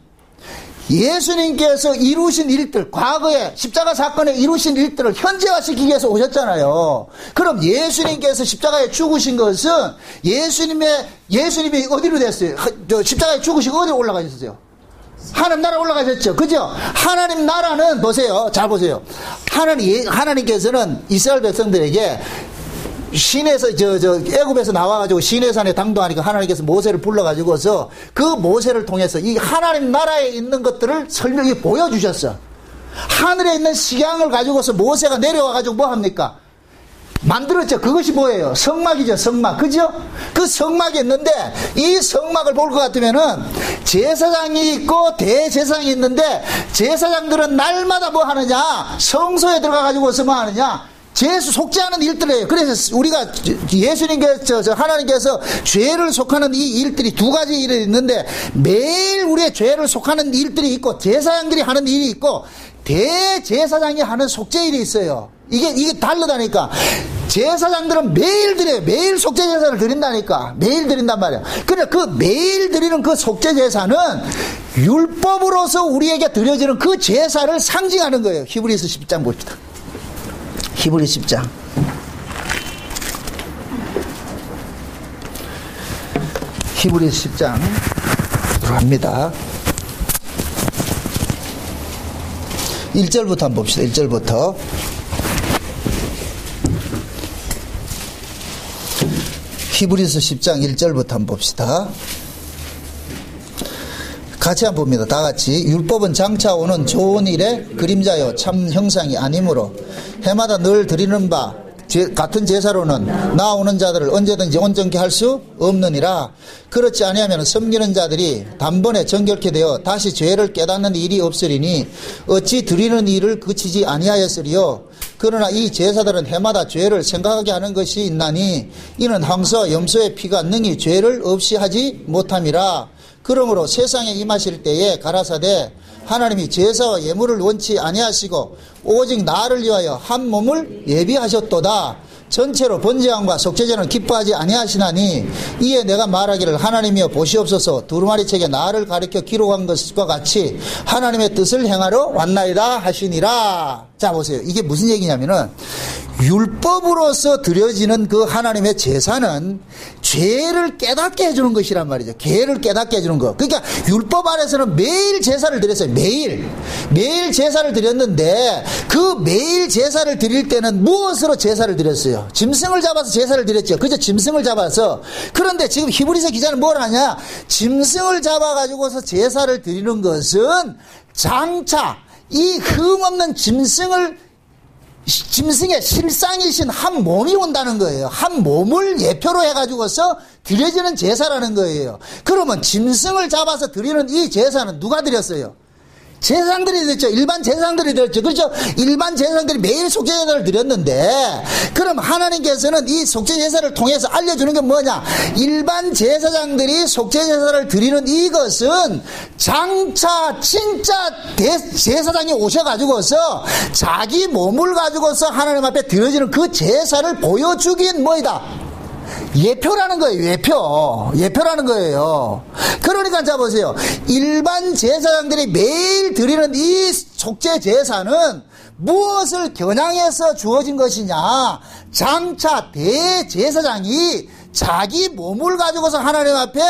예수님께서 이루신 일들, 과거에 십자가 사건에 이루신 일들을 현재화시키기 위해서 오셨잖아요. 그럼 예수님께서 십자가에 죽으신 것은 예수님이 어디로 됐어요? 십자가에 죽으시고 어디로 올라가셨어요? 하나님 나라 올라가셨죠. 그죠? 하나님 나라는 보세요. 잘 보세요. 하나님께서는 이스라엘 백성들에게 시내에서 애굽에서 나와가지고 시내산에 당도하니까 하나님께서 모세를 불러가지고서 그 모세를 통해서 이 하나님 나라에 있는 것들을 설명해 보여주셨어. 하늘에 있는 식양을 가지고서 모세가 내려와가지고 뭐 합니까? 만들었죠. 그것이 뭐예요? 성막이죠. 성막. 그죠? 그 성막이 있는데 이 성막을 볼 것 같으면은 제사장이 있고 대제사장이 있는데 제사장들은 날마다 뭐 하느냐? 성소에 들어가가지고서 뭐 하느냐? 죄수 속죄하는 일들이에요. 그래서 우리가 하나님께서 죄를 속하는 이 일들이 두 가지 일이 있는데 매일 우리의 죄를 속하는 일들이 있고 제사장들이 하는 일이 있고 대제사장이 하는 속죄일이 있어요. 이게 다르다니까. 제사장들은 매일 드려요. 매일 속죄 제사를 드린다니까. 매일 드린단 말이야. 그래 그 매일 드리는 그 속죄 제사는 율법으로서 우리에게 드려지는 그 제사를 상징하는 거예요. 히브리서 10장 봅시다. 히브리 10장. 히브리 10장 들어갑니다. 1절부터 한번 봅시다. 1절부터. 히브리서 10장 1절부터 한번 봅시다. 같이 한번 봅니다. 다 같이. 율법은 장차 오는 좋은 일의 그림자요 참 형상이 아니므로 해마다 늘 드리는 바 같은 제사로는 나오는 자들을 언제든지 온전케 할 수 없느니라. 그렇지 아니하면 섬기는 자들이 단번에 정결케 되어 다시 죄를 깨닫는 일이 없으리니 어찌 드리는 일을 그치지 아니하였으리요. 그러나 이 제사들은 해마다 죄를 생각하게 하는 것이 있나니 이는 항서 염소의 피가 능히 죄를 없이 하지 못함이라. 그러므로 세상에 임하실 때에 가라사대 하나님이 제사와 예물을 원치 아니하시고 오직 나를 위하여 한 몸을 예비하셨도다. 전체로 번제함과 속죄제는 기뻐하지 아니하시나니 이에 내가 말하기를 하나님이여 보시옵소서 두루마리 책에 나를 가리켜 기록한 것과 같이 하나님의 뜻을 행하러 왔나이다 하시니라. 자 보세요. 이게 무슨 얘기냐면은 율법으로서 드려지는 그 하나님의 제사는 죄를 깨닫게 해주는 것이란 말이죠. 죄를 깨닫게 해주는 것. 그러니까 율법 안에서는 매일 제사를 드렸어요. 매일 제사를 드렸는데 그 매일 제사를 드릴 때는 무엇으로 제사를 드렸어요? 짐승을 잡아서 제사를 드렸죠. 그죠? 짐승을 잡아서. 그런데 지금 히브리서 기자는 뭘 하냐? 짐승을 잡아가지고서 제사를 드리는 것은 장차 이 흠없는 짐승의 실상이신 한 몸이 온다는 거예요. 한 몸을 예표로 해가지고서 드려지는 제사라는 거예요. 그러면 짐승을 잡아서 드리는 이 제사는 누가 드렸어요? 제사장들이 드렸죠. 일반 제사장들이 드렸죠. 그렇죠? 일반 제사장들이 매일 속죄제사를 드렸는데 그럼 하나님께서는 이 속죄제사를 통해서 알려주는 게 뭐냐? 일반 제사장들이 속죄제사를 드리는 이것은 장차 진짜 제사장이 오셔가지고서 자기 몸을 가지고서 하나님 앞에 드려지는 그 제사를 보여주긴 뭐이다? 예표라는 거예요. 예표라는 거예요. 그러니까 자 보세요. 일반 제사장들이 매일 드리는 이 속죄 제사는 무엇을 겨냥해서 주어진 것이냐? 장차 대제사장이 자기 몸을 가지고서 하나님 앞에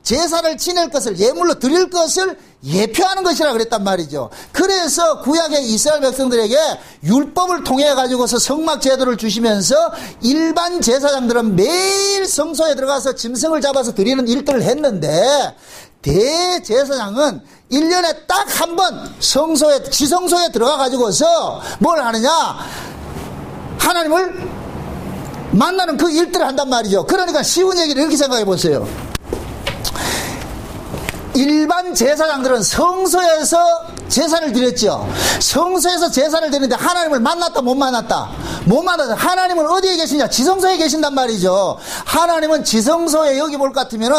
제사를 지낼 것을 예물로 드릴 것을 예표하는 것이라 그랬단 말이죠. 그래서 구약의 이스라엘 백성들에게 율법을 통해 가지고서 성막 제도를 주시면서 일반 제사장들은 매일 성소에 들어가서 짐승을 잡아서 드리는 일들을 했는데 대제사장은 1년에 딱 한 번 지성소에 들어가 가지고서 뭘 하느냐? 하나님을 만나는 그 일들을 한단 말이죠. 그러니까 쉬운 얘기를 이렇게 생각해 보세요. 일반 제사장들은 성소에서 제사를 드렸죠. 성소에서 제사를 드리는데 하나님을 만났다 못 만났다? 못 만났다. 하나님은 어디에 계시냐? 지성소에 계신단 말이죠. 하나님은 지성소에 여기 볼 것 같으면은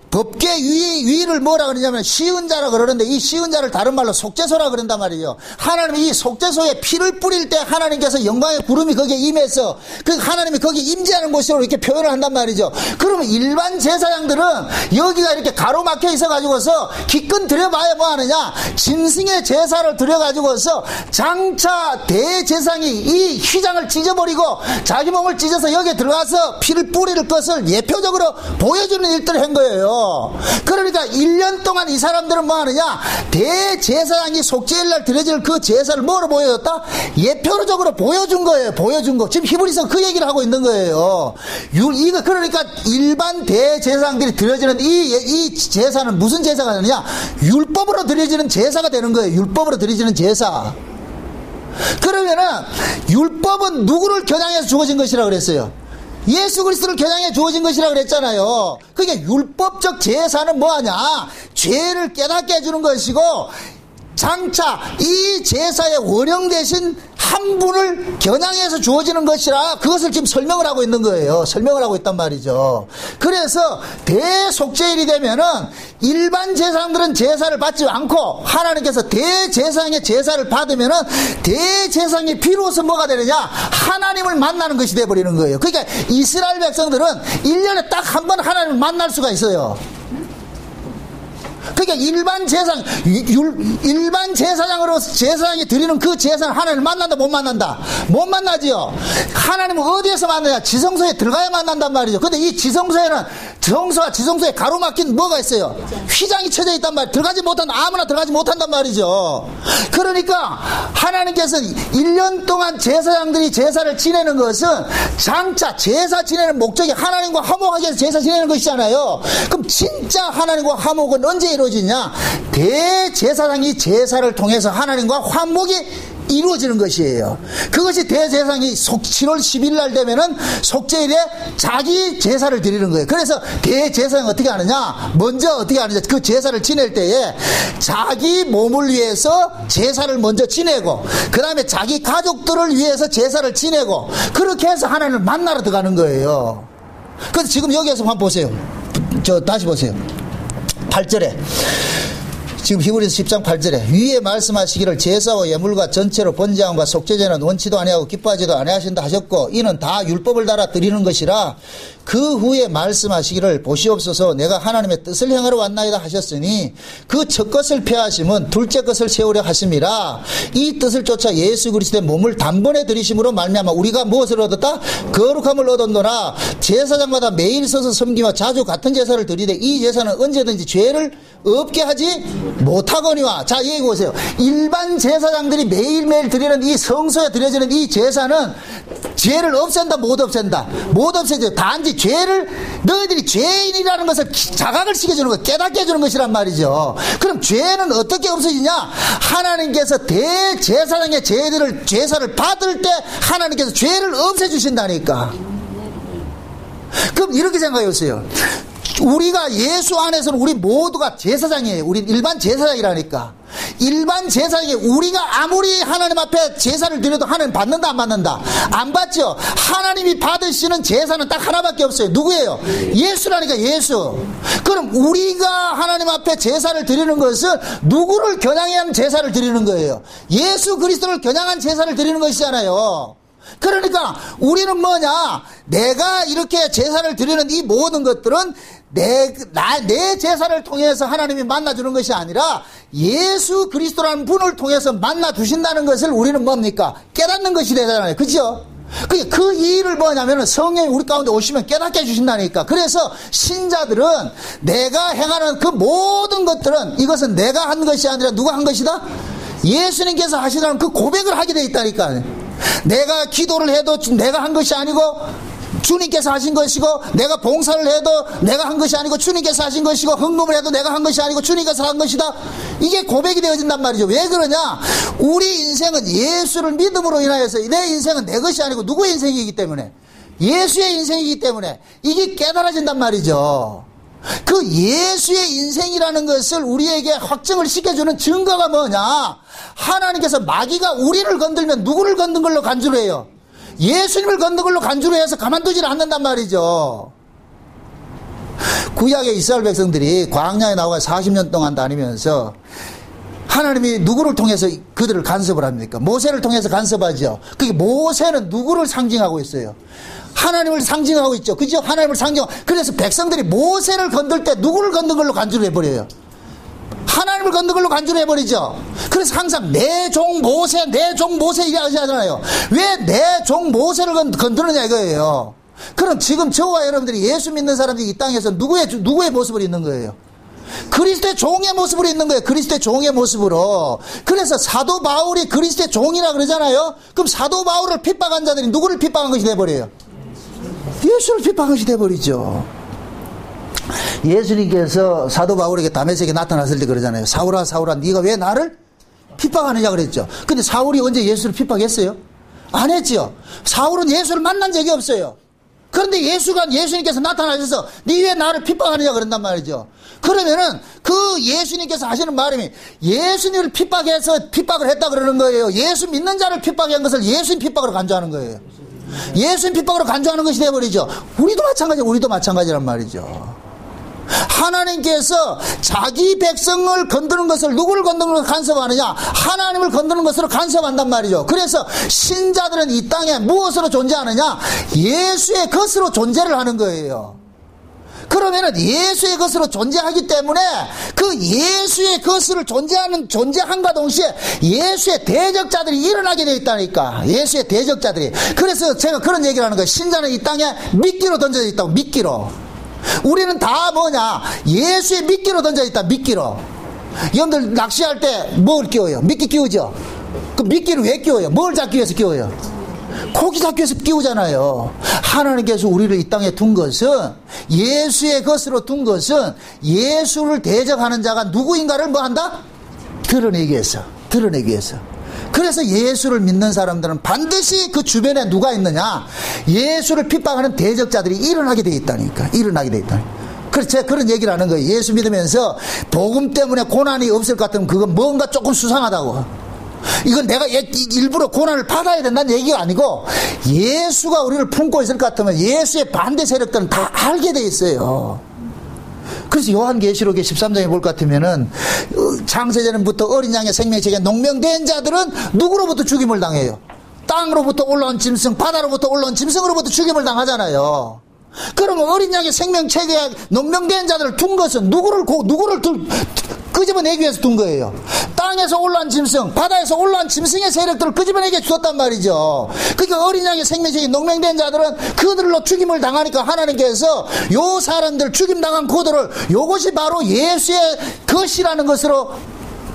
법계 위를 뭐라 그러냐면 쉬운 자라 그러는데 이 쉬운 자를 다른 말로 속죄소라 그런단 말이에요. 하나님이 이 속죄소에 피를 뿌릴 때 하나님께서 영광의 구름이 거기에 임해서 그 하나님이 거기에 임재하는 곳으로 이렇게 표현을 한단 말이죠. 그러면 일반 제사장들은 여기가 이렇게 가로막혀 있어가지고서 기껏 드려봐야 뭐 하느냐? 짐승의 제사를 드려가지고서 장차 대제사장이 이 휘장을 찢어버리고 자기 몸을 찢어서 여기에 들어가서 피를 뿌릴 것을 예표적으로 보여주는 일들을 한 거예요. 그러니까 1년 동안 이 사람들은 뭐 하느냐? 대제사장이 속죄일날 드려질 그 제사를 뭐로 보여줬다? 예표적으로 보여준 거예요. 보여준 거. 지금 히브리서 그 얘기를 하고 있는 거예요. 이거 그러니까 일반 대제사장들이 드려지는 이 제사는 무슨 제사가 되느냐? 율법으로 드려지는 제사가 되는 거예요. 율법으로 드려지는 제사. 그러면은 율법은 누구를 겨냥해서 주어진 것이라고 그랬어요? 예수 그리스도를 겨냥해 주어진 것이라 그랬잖아요. 그러니까 율법적 제사는 뭐하냐? 죄를 깨닫게 해주는 것이고 장차 이 제사의 원형 대신 한 분을 겨냥해서 주어지는 것이라 그것을 지금 설명을 하고 있는 거예요. 설명을 하고 있단 말이죠. 그래서 대속죄일이 되면은 일반 제사장들은 제사를 받지 않고 하나님께서 대제사장의 제사를 받으면은 대제사장이 비로소 뭐가 되느냐? 하나님을 만나는 것이 되어버리는 거예요. 그러니까 이스라엘 백성들은 1년에 딱 한 번 하나님을 만날 수가 있어요. 그러니까 일반 제사장으로 제사장이 드리는 그 제사는 하나님을 만난다 못 만난다? 못 만나지요. 하나님은 어디에서 만나냐? 지성소에 들어가야 만난단 말이죠. 근데 이 지성소에는 성소와 지성소에 가로막힌 뭐가 있어요? 휘장이 쳐져 있단 말이에요. 아무나 들어가지 못한단 말이죠. 그러니까 하나님께서는 1년 동안 제사장들이 제사를 지내는 것은 장차 제사 지내는 목적이 하나님과 화목하기 위해서 제사 지내는 것이잖아요. 그럼 진짜 하나님과 화목은 언제 이루어지냐? 대제사장이 제사를 통해서 하나님과 화목이 이루어지는 것이에요. 그것이 대제사장이 7월 10일 날 되면은 속죄일에 자기 제사를 드리는 거예요. 그래서 대제사장이 어떻게 하느냐? 먼저 어떻게 하느냐? 그 제사를 지낼 때에 자기 몸을 위해서 제사를 먼저 지내고, 그 다음에 자기 가족들을 위해서 제사를 지내고, 그렇게 해서 하나님을 만나러 들어가는 거예요. 그래서 지금 여기에서 한번 보세요. 다시 보세요. 8절에. 지금 히브리서 10장 8절에 위에 말씀하시기를 제사와 예물과 전체로 번제함과 속죄제는 원치도 아니하고 기뻐하지도 아니하신다 하셨고 이는 다 율법을 따라 드리는 것이라 그 후에 말씀하시기를 보시옵소서 내가 하나님의 뜻을 행하러 왔나이다 하셨으니 그 첫 것을 폐하심은 둘째 것을 세우려 하심이라 이 뜻을 쫓아 예수 그리스도의 몸을 단번에 드리심으로 말미암아 우리가 무엇을 얻었다? 거룩함을 얻었노라. 제사장마다 매일 서서 섬기며 자주 같은 제사를 드리되 이 제사는 언제든지 죄를 없게 하지 못하거니와. 자, 여기 보세요. 일반 제사장들이 매일매일 드리는 이 성소에 드려지는 이 제사는 죄를 없앤다, 못 없앤다? 못 없애죠. 단지 죄를, 너희들이 죄인이라는 것을 자각을 시켜주는 것, 깨닫게 해주는 것이란 말이죠. 그럼 죄는 어떻게 없어지냐? 하나님께서 대제사장의 제사를 받을 때 하나님께서 죄를 없애주신다니까. 그럼 이렇게 생각해 보세요. 우리가 예수 안에서는 우리 모두가 제사장이에요. 우리 일반 제사장이라니까. 일반 제사장이 우리가 아무리 하나님 앞에 제사를 드려도 하나님 받는다 안 받는다? 안 받죠. 하나님이 받으시는 제사는 딱 하나밖에 없어요. 누구예요? 예수라니까. 예수. 그럼 우리가 하나님 앞에 제사를 드리는 것은 누구를 겨냥한 제사를 드리는 거예요? 예수 그리스도를 겨냥한 제사를 드리는 것이잖아요. 그러니까 우리는 뭐냐? 내가 이렇게 제사를 드리는 이 모든 것들은 내 제사를 통해서 하나님이 만나주는 것이 아니라 예수 그리스도라는 분을 통해서 만나주신다는 것을 우리는 뭡니까? 깨닫는 것이 되잖아요. 그죠? 그 일을 뭐냐면은 성령이 우리 가운데 오시면 깨닫게 해주신다니까. 그래서 신자들은 내가 행하는 그 모든 것들은 이것은 내가 한 것이 아니라 누가 한 것이다? 예수님께서 하시라는 그 고백을 하게 돼 있다니까. 내가 기도를 해도 내가 한 것이 아니고 주님께서 하신 것이고, 내가 봉사를 해도 내가 한 것이 아니고 주님께서 하신 것이고, 헌금을 해도 내가 한 것이 아니고 주님께서 한 것이다. 이게 고백이 되어진단 말이죠. 왜 그러냐? 우리 인생은 예수를 믿음으로 인하여서 내 인생은 내 것이 아니고 누구의 인생이기 때문에, 예수의 인생이기 때문에 이게 깨달아진단 말이죠. 그 예수의 인생이라는 것을 우리에게 확증을 시켜주는 증거가 뭐냐? 하나님께서 마귀가 우리를 건들면 누구를 건든 걸로 간주를 해요? 예수님을 건든 걸로 간주를 해서 가만두질 않는단 말이죠. 구약의 이스라엘 백성들이 광야에 나와 40년 동안 다니면서 하나님이 누구를 통해서 그들을 간섭을 합니까? 모세를 통해서 간섭하죠. 그게 모세는 누구를 상징하고 있어요? 하나님을 상징하고 있죠. 그죠? 하나님을 그래서 백성들이 모세를 건들 때 누구를 건든 걸로 간주를 해버려요? 하나님을 건든 걸로 간주를 해버리죠. 그래서 항상 내 종 모세 이야기 하잖아요. 왜 내 종 모세를 건드느냐 이거예요. 그럼 지금 저와 여러분들이 예수 믿는 사람들이 이 땅에서 누구의 모습을 있는 거예요? 그리스도의 종의 모습으로 있는 거예요. 그리스도의 종의 모습으로. 그래서 사도 바울이 그리스도의 종이라 그러잖아요. 그럼 사도 바울을 핍박한 자들이 누구를 핍박한 것이 돼버려요? 예수를 핍박한 것이 돼버리죠. 예수님께서 사도 바울에게 다메섹에 나타났을 때 그러잖아요. 사울아 사울아 네가 왜 나를 핍박하느냐 그랬죠. 근데 사울이 언제 예수를 핍박했어요? 안 했죠. 사울은 예수를 만난 적이 없어요. 그런데 예수님께서 나타나셔서 네 왜 나를 핍박하느냐 그런단 말이죠. 그러면은 그 예수님께서 하시는 말씀이 예수님을 핍박을 했다 그러는 거예요. 예수 믿는 자를 핍박한 것을 예수님 핍박으로 간주하는 거예요. 예수님 핍박으로 간주하는 것이 되어버리죠. 우리도 마찬가지란 말이죠. 하나님께서 자기 백성을 건드는 것을 누구를 건드는 것을 간섭하느냐? 하나님을 건드는 것으로 간섭한단 말이죠. 그래서 신자들은 이 땅에 무엇으로 존재하느냐? 예수의 것으로 존재를 하는 거예요. 그러면은 예수의 것으로 존재하기 때문에 그 예수의 것으로 존재함과 동시에 예수의 대적자들이 일어나게 되어 있다니까. 예수의 대적자들이. 그래서 제가 그런 얘기를 하는 거예요. 신자는 이 땅에 미끼로 던져져 있다고. 미끼로. 우리는 다 뭐냐? 예수의 미끼로 던져 있다. 미끼로. 여러분들 낚시할 때 뭘 끼워요? 미끼 끼우죠? 그 미끼를 왜 끼워요? 뭘 잡기 위해서 끼워요? 고기 잡기 위해서 끼우잖아요. 하나님께서 우리를 이 땅에 둔 것은, 예수의 것으로 둔 것은 예수를 대적하는 자가 누구인가를 뭐 한다? 드러내기 위해서. 그래서 예수를 믿는 사람들은 반드시 그 주변에 누가 있느냐? 예수를 핍박하는 대적자들이 일어나게 돼 있다니까. 그래서 제가 그런 얘기를 하는 거예요. 예수 믿으면서 복음 때문에 고난이 없을 것 같으면 그건 뭔가 조금 수상하다고. 이건 내가 일부러 고난을 받아야 된다는 얘기가 아니고, 예수가 우리를 품고 있을 것 같으면 예수의 반대 세력들은 다 알게 돼 있어요. 그래서 요한계시록의 13장에 볼 것 같으면은, 창세전부터 어린 양의 생명책에 농명된 자들은 누구로부터 죽임을 당해요? 땅으로부터 올라온 짐승, 바다로부터 올라온 짐승으로부터 죽임을 당하잖아요. 그러면 어린 양의 생명책에 농명된 자들을 둔 것은 누구를 끄집어내기 위해서 둔 거예요. 땅에서 올라온 짐승, 바다에서 올라온 짐승의 세력들을 끄집어내게 주었단 말이죠. 그러니까 어린 양의 생명책에 농명된 자들은 그들로 죽임을 당하니까 하나님께서 요 사람들 죽임당한 그들을 요것이 바로 예수의 것이라는 것으로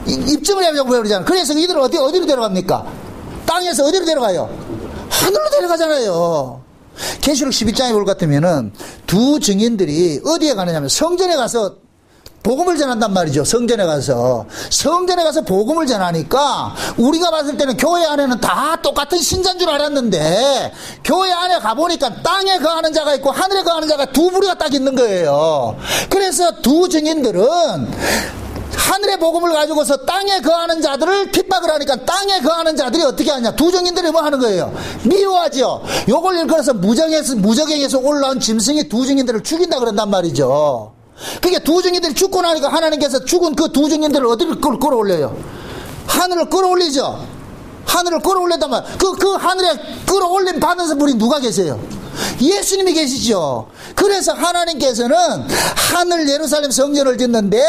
입증을 해보자고 그러잖아요. 그래서 이들은 어디로 데려갑니까? 땅에서 어디로 데려가요? 하늘로 데려가잖아요. 계시록 11장에 볼 것 같으면은 두 증인들이 어디에 가느냐면 성전에 가서 복음을 전한단 말이죠. 성전에 가서 복음을 전하니까 우리가 봤을 때는 교회 안에는 다 똑같은 신자인 줄 알았는데, 교회 안에 가보니까 땅에 거하는 자가 있고 하늘에 거하는 자가 두 부류가 딱 있는 거예요. 그래서 두 증인들은 하늘의 복음을 가지고서 땅에 거하는 자들을 핍박을 하니까 땅에 거하는 자들이 어떻게 하냐? 두 증인들이 뭐 하는 거예요? 미워하죠. 요걸 일컬어서 무적행에서 올라온 짐승이 두 증인들을 죽인다 그런단 말이죠. 그게 두 증인들이 죽고 나니까 하나님께서 죽은 그 두 증인들을 어디를 끌어올려요? 하늘을 끌어올리죠. 하늘을 끌어올렸단 말이에요. 그 하늘에 끌어올림 받는 분이 누가 계세요? 예수님이 계시죠. 그래서 하나님께서는 하늘 예루살렘 성전을 짓는데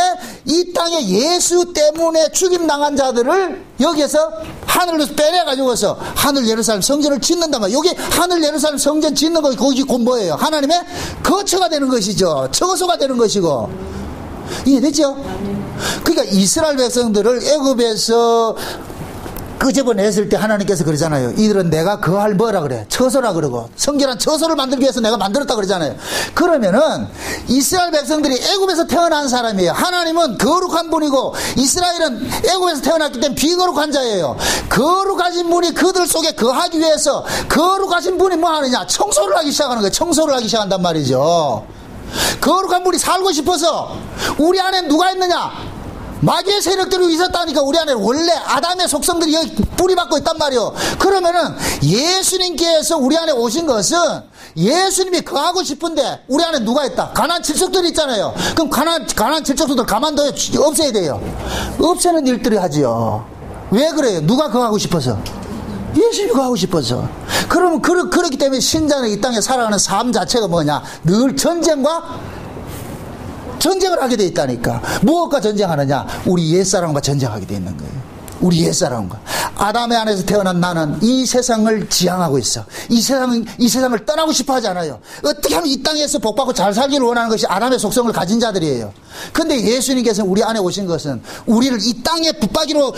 이 땅에 예수 때문에 죽임당한 자들을 여기에서 하늘로 빼내가지고서 하늘 예루살렘 성전을 짓는단 말이에요. 여기 하늘 예루살렘 성전 짓는 거 거기 곧 뭐예요? 하나님의 거처가 되는 것이죠. 처소가 되는 것이고. 이해됐죠? 그러니까 이스라엘 백성들을 애굽에서 끄집어냈을 때 하나님께서 그러잖아요. 이들은 내가 거할 뭐라 그래? 처소라 그러고, 성결한 처소를 만들기 위해서 내가 만들었다 그러잖아요. 그러면은 이스라엘 백성들이 애굽에서 태어난 사람이에요. 하나님은 거룩한 분이고 이스라엘은 애굽에서 태어났기 때문에 비거룩한 자예요. 거룩하신 분이 그들 속에 거하기 위해서 거룩하신 분이 뭐 하느냐? 청소를 하기 시작하는 거예요. 청소를 하기 시작한단 말이죠. 거룩한 분이 살고 싶어서 우리 안에 누가 있느냐? 마귀의 세력들이 있었다니까. 우리 안에 원래 아담의 속성들이 여기 뿌리박고 있단 말이요. 그러면은 예수님께서 우리 안에 오신 것은 예수님이 거하고 싶은데 우리 안에 누가 있다? 가난 칠족들이 있잖아요. 그럼 가난 칠족들 가만둬요? 없애야 돼요? 없애는 일들이 하지요. 왜 그래요? 누가 거하고 싶어서? 예수님이 거하고 싶어서. 그러면 그렇기 때문에 신자는 이 땅에 살아가는 삶 자체가 뭐냐? 늘 전쟁을 하게 돼 있다니까. 무엇과 전쟁하느냐? 우리 옛사람과 전쟁하게 돼 있는 거예요. 우리 옛사람과. 아담의 안에서 태어난 나는 이 세상을 지향하고 있어. 이 세상을 떠나고 싶어 하지 않아요. 어떻게 하면 이 땅에서 복받고 잘 살기를 원하는 것이 아담의 속성을 가진 자들이에요. 근데 예수님께서 우리 안에 오신 것은 우리를 이 땅의 붙박이로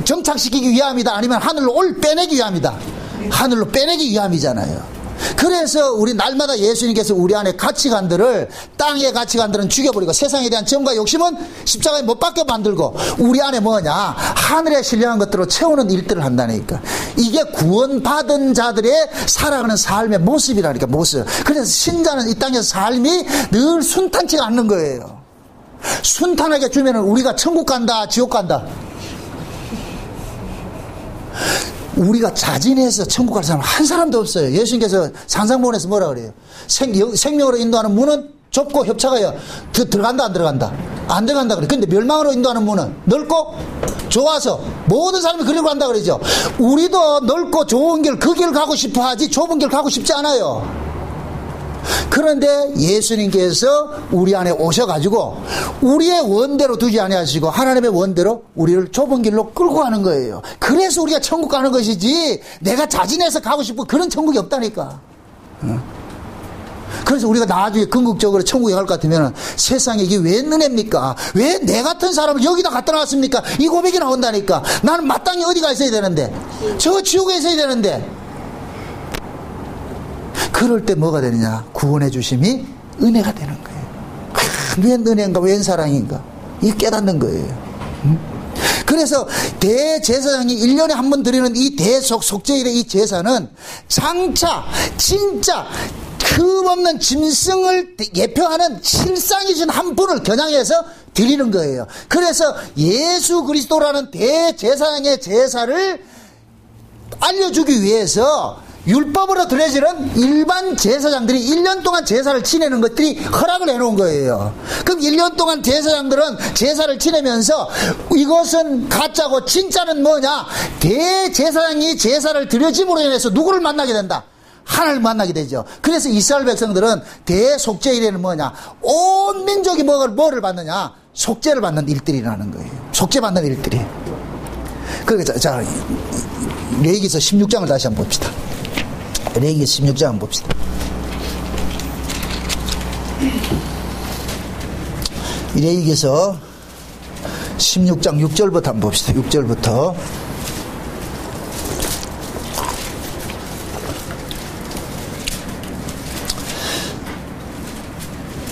정착시키기 위함이다, 아니면 하늘로 빼내기 위함이다. 하늘로 빼내기 위함이잖아요. 그래서 우리 날마다 예수님께서 우리 안에 가치관들을, 땅의 가치관들은 죽여버리고 세상에 대한 정과 욕심은 십자가에 못 박게 만들고 우리 안에 뭐냐? 하늘에 신령한 것들로 채우는 일들을 한다니까. 이게 구원받은 자들의 살아가는 삶의 모습이라니까. 모습. 그래서 신자는 이 땅에서 삶이 늘 순탄치가 않는 거예요. 순탄하게 주면 우리가 천국 간다, 지옥 간다? 우리가 자진해서 천국 갈 사람 한 사람도 없어요. 예수님께서 산상보훈에서 뭐라 그래요? 생명으로 인도하는 문은 좁고 협착하여 들어간다, 안 들어간다? 안 들어간다 그래. 근데 멸망으로 인도하는 문은 넓고 좋아서 모든 사람이 그리로 간다 그러죠. 우리도 넓고 좋은 길, 그 길 가고 싶어 하지 좁은 길 가고 싶지 않아요. 그런데 예수님께서 우리 안에 오셔가지고 우리의 원대로 두지 아니하시고 하나님의 원대로 우리를 좁은 길로 끌고 가는 거예요. 그래서 우리가 천국 가는 것이지 내가 자진해서 가고 싶고 그런 천국이 없다니까. 그래서 우리가 나중에 궁극적으로 천국에 갈 것 같으면 세상에 이게 왜 은혜입니까? 왜 내 같은 사람을 여기다 갖다 놨습니까? 이 고백이 나온다니까. 나는 마땅히 어디가 있어야 되는데, 저 지옥에 있어야 되는데. 그럴 때 뭐가 되느냐? 구원해 주심이 은혜가 되는 거예요. 웬 은혜인가, 웬 사랑인가, 이게 깨닫는 거예요. 그래서 대제사장이 1년에 한 번 드리는 이 속죄일의 이 제사는 장차 진짜 흠없는 짐승을 예표하는 실상이신 한 분을 겨냥해서 드리는 거예요. 그래서 예수 그리스도라는 대제사장의 제사를 알려주기 위해서 율법으로 드려지는 일반 제사장들이 1년 동안 제사를 지내는 것들이 허락을 해놓은 거예요. 그럼 1년 동안 제사장들은 제사를 지내면서 이것은 가짜고 진짜는 뭐냐? 대제사장이 제사를 드려짐으로 인해서 누구를 만나게 된다? 하나님을 만나게 되죠. 그래서 이스라엘 백성들은 대속죄일에는 뭐냐? 온 민족이 뭐를 받느냐? 속죄를 받는 일들이라는 거예요. 속죄 받는 일들이. 그러니까 자 레위기서 16장을 다시 한번 봅시다. 레위기서 16장 한번 봅시다. 레위기서 16장 6절부터 한번 봅시다. 6절부터.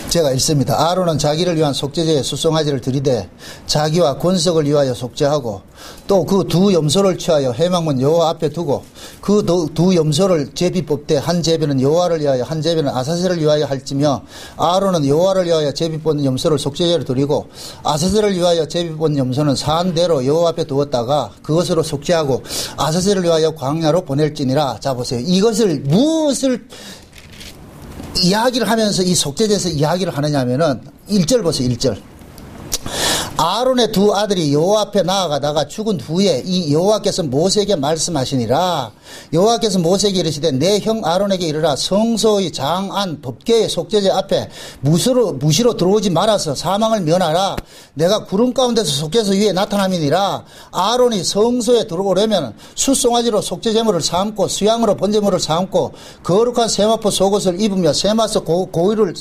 제가 읽습니다. 아론은 자기를 위한 속죄제에 수송아지를 드리되 자기와 권석을 위하여 속죄하고 또 그 두 염소를 취하여 회막문 여호와 앞에 두고 그 두 염소를 제비 뽑되 한 제비는 여호와를 위하여 한 제비는 아사셀을 위하여 할지며 아론은 여호와를 위하여 제비 뽑는 염소를 속죄제로 드리고 아사셀을 위하여 제비 뽑는 염소는 사안대로 여호와 앞에 두었다가 그것으로 속죄하고 아사셀을 위하여 광야로 보낼지니라. 자 보세요. 이것을 무엇을 이야기를 하면서 이 속죄제에서 이야기를 하느냐 하면은 1절 보세요. 1절. 아론의 두 아들이 여호와 앞에 나아가다가 죽은 후에 이 여호와께서 모세에게 말씀하시니라. 여호와께서 모세에게 이르시되 내 형 아론에게 이르라. 성소의 장안 법궤의 속죄제 앞에 무시로 들어오지 말아서 사망을 면하라. 내가 구름 가운데서 속죄소 위에 나타남이니라. 아론이 성소에 들어오려면 숫송아지로 속죄제물을 삼고 수양으로 번제물을 삼고 거룩한 세마포 속옷을 입으며 세마서 고위를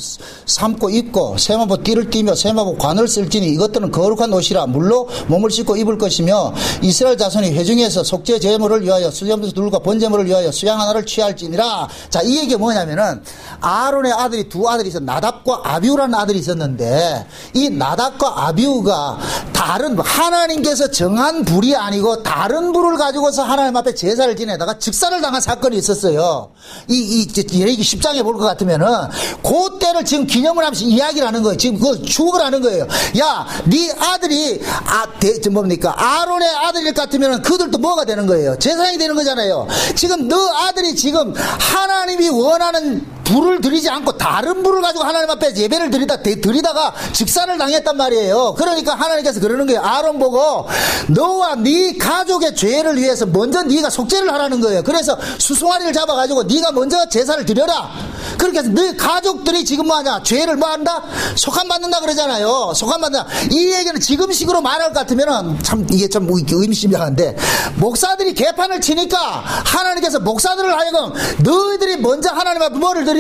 삼고 입고 세마포 띠를 띠며 세마포 관을 쓸지니 이것들은 거룩한 옷이라. 물로 몸을 씻고 입을 것이며 이스라엘 자손이 회중에서 속죄 제물을 위하여 수염소 둘과 번제물을 위하여 수양 하나를 취할지니라. 자, 이 얘기가 뭐냐면은 아론의 아들이 두 아들이 있어. 나답과 아비우라는 아들이 있었는데 이 나답과 아비우가 다른 하나님께서 정한 불이 아니고 다른 불을 가지고서 하나님 앞에 제사를 지내다가 즉사를 당한 사건이 있었어요. 이 레위기 10장에 볼 것 같으면은 그때를 지금 기념을 하면서 이야기를 하는 거예요. 지금 그 추억을 하는 거예요. 야, 네 아들이 뭡니까? 아론의 아들일 것 같으면 그들도 뭐가 되는 거예요? 제사장이 되는 거잖아요. 지금 너 아들이 지금 하나님이 원하는 불을 드리지 않고 다른 불을 가지고 하나님 앞에 예배를 드리다가 즉사를 당했단 말이에요. 그러니까 하나님께서 그러는 거예요. 아론 보고 너와 네 가족의 죄를 위해서 먼저 네가 속죄를 하라는 거예요. 그래서 수송아리를 잡아가지고 네가 먼저 제사를 드려라. 그렇게 해서 너 가족들이 지금 뭐하냐? 죄를 뭐한다? 속함받는다 그러잖아요. 속함받는다. 이 얘기는 지금식으로 말할 것 같으면 참 이게 참 의미심장한데 목사들이 개판을 치니까 하나님께서 목사들을 하여금 너희들이 먼저 하나님 앞에 뭐를 드리라?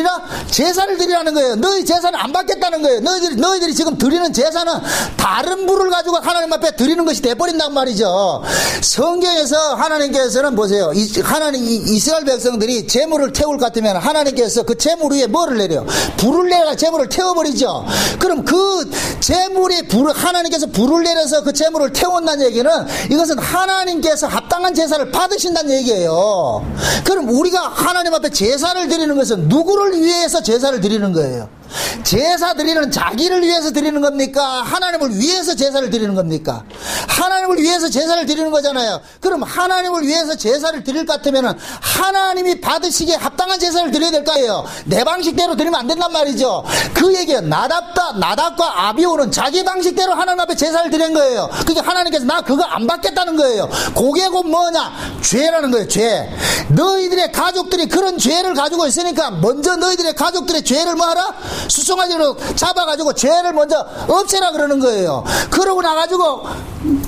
제사를 드리라는 거예요. 너희 제사는 안 받겠다는 거예요. 너희들이 지금 드리는 제사는 다른 불을 가지고 하나님 앞에 드리는 것이 돼버린단 말이죠. 성경에서 하나님께서는 보세요. 이스라엘 백성들이 제물을 태울 것 같으면 하나님께서 그 제물 위에 뭐를 내려? 불을 내려 제물을 태워버리죠. 그럼 그 제물이 하나님께서 불을 내려서 그 제물을 태운다는 얘기는 이것은 하나님께서 합당한 제사를 받으신다는 얘기예요. 그럼 우리가 하나님 앞에 제사를 드리는 것은 누구를 위해서 제사를 드리는 거예요? 제사 드리는 자기를 위해서 드리는 겁니까? 하나님을 위해서 제사를 드리는 겁니까? 하나님을 위해서 제사를 드리는 거잖아요. 그럼 하나님을 위해서 제사를 드릴 것 같으면 하나님이 받으시기에 합당한 제사를 드려야 될 거예요. 내 방식대로 드리면 안 된단 말이죠. 그 얘기예요. 나답과 아비오는 자기 방식대로 하나님 앞에 제사를 드린 거예요. 그게 하나님께서 나 그거 안 받겠다는 거예요. 그게 곧 뭐냐? 죄라는 거예요. 죄. 너희들의 가족들이 그런 죄를 가지고 있으니까 먼저 너희들의 가족들의 죄를 뭐하라? 수송아지로 잡아가지고 죄를 먼저 없애라 그러는 거예요. 그러고 나가지고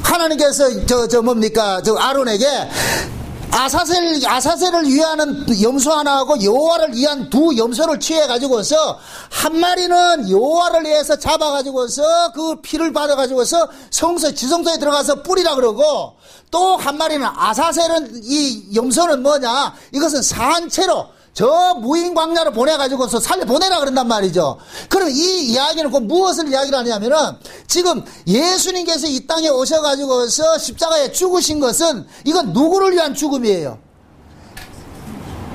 하나님께서 아론에게 아사셀을 위하는 염소 하나하고 여호와를 위한 두 염소를 취해가지고서 한 마리는 여호와를 위해서 잡아가지고서 그 피를 받아가지고서 지성소에 들어가서 뿌리라 그러고, 또 한 마리는 아사셀은, 이 염소는 뭐냐, 이것은 산채로 저 무인 광야로 보내가지고서 살려보내라 그런단 말이죠. 그럼 이 이야기는 그 무엇을 이야기를 하냐면은, 지금 예수님께서 이 땅에 오셔가지고서 십자가에 죽으신 것은 이건 누구를 위한 죽음이에요?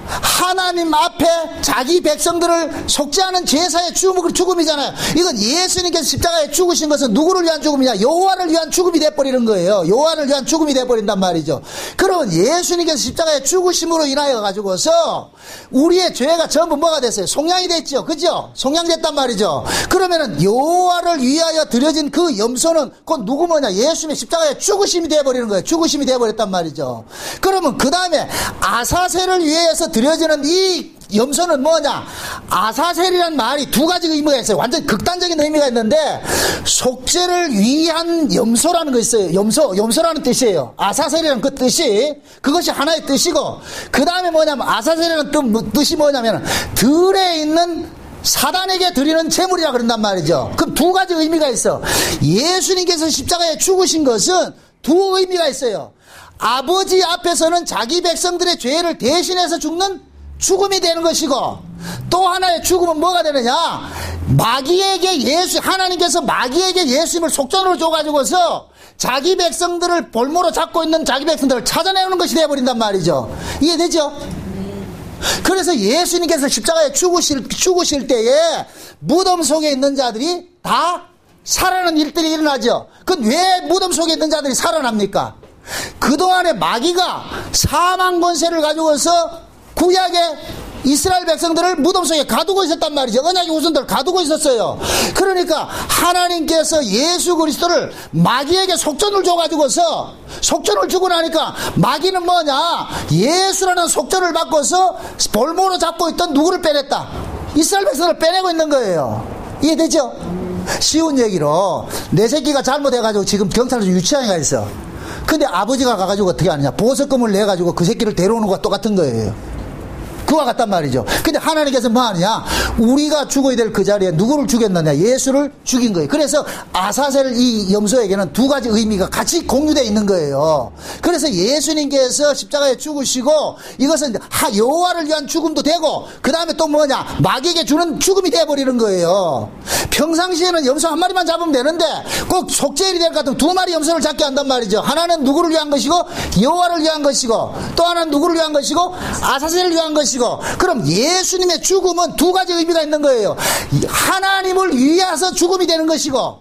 하나님 앞에 자기 백성들을 속죄하는 제사의 죽음이잖아요. 이건 예수님께서 십자가에 죽으신 것은 누구를 위한 죽음이냐? 여호와를 위한 죽음이 돼버리는 거예요. 여호와를 위한 죽음이 돼버린단 말이죠. 그러면 예수님께서 십자가에 죽으심으로 인하여 가지고서 우리의 죄가 전부 뭐가 됐어요? 속량이 됐죠. 그죠? 속량됐단 말이죠. 그러면은 여호와를 위하여 드려진 그 염소는 곧 누구 뭐냐? 예수님의 십자가에 죽으심이 돼버리는 거예요. 죽으심이 돼버렸단 말이죠. 그러면 그 다음에 아사셀을 위해서 드려지는 이 염소는 뭐냐? 아사셀이란 말이 두 가지 의미가 있어요. 완전 극단적인 의미가 있는데, 속죄를 위한 염소라는 거 있어요. 염소라는 뜻이에요. 아사셀이라는 그 뜻이, 그것이 하나의 뜻이고, 그 다음에 뭐냐면 아사셀이라는 뜻이 뭐냐면 들에 있는 사단에게 드리는 제물이라 그런단 말이죠. 그럼 두 가지 의미가 있어. 예수님께서 십자가에 죽으신 것은 두 의미가 있어요. 아버지 앞에서는 자기 백성들의 죄를 대신해서 죽는 죽음이 되는 것이고, 또 하나의 죽음은 뭐가 되느냐? 하나님께서 마귀에게 예수님을 속전으로 줘가지고서 자기 백성들을 볼모로 잡고 있는 자기 백성들을 찾아내는 것이 되어버린단 말이죠. 이해되죠? 그래서 예수님께서 십자가에 죽으실 때에 무덤 속에 있는 자들이 다 살아나는 일들이 일어나죠. 그건 왜 무덤 속에 있는 자들이 살아납니까? 그동안에 마귀가 사망 권세를 가지고서 구약의 이스라엘 백성들을 무덤 속에 가두고 있었단 말이죠. 언약의 후손들을 가두고 있었어요. 그러니까 하나님께서 예수 그리스도를 마귀에게 속전을 줘가지고서, 속전을 주고 나니까 마귀는 뭐냐? 예수라는 속전을 받고서 볼모로 잡고 있던 누구를 빼냈다? 이스라엘 백성을 빼내고 있는 거예요. 이해되죠? 쉬운 얘기로 내 새끼가 잘못해가지고 지금 경찰서 유치장에 가 있어. 근데 아버지가 가가지고 어떻게 하느냐? 보석금을 내가지고 그 새끼를 데려오는 것과 똑같은 거예요. 그와 같단 말이죠. 근데 하나님께서 뭐 하느냐? 우리가 죽어야 될 그 자리에 누구를 죽였느냐? 예수를 죽인 거예요. 그래서 아사셀 이 염소에게는 두 가지 의미가 같이 공유되어 있는 거예요. 그래서 예수님께서 십자가에 죽으시고, 이것은 여호와를 위한 죽음도 되고, 그 다음에 또 뭐냐? 마귀에게 주는 죽음이 되어버리는 거예요. 평상시에는 염소 한 마리만 잡으면 되는데 꼭 속죄일이 될 것 같으면 두 마리 염소를 잡게 한단 말이죠. 하나는 누구를 위한 것이고 여호와를 위한 것이고, 또 하나는 누구를 위한 것이고 아사셀을 위한 것이고. 그럼 예수님의 죽음은 두 가지 의미가 있는 거예요. 하나님을 위해서 죽음이 되는 것이고,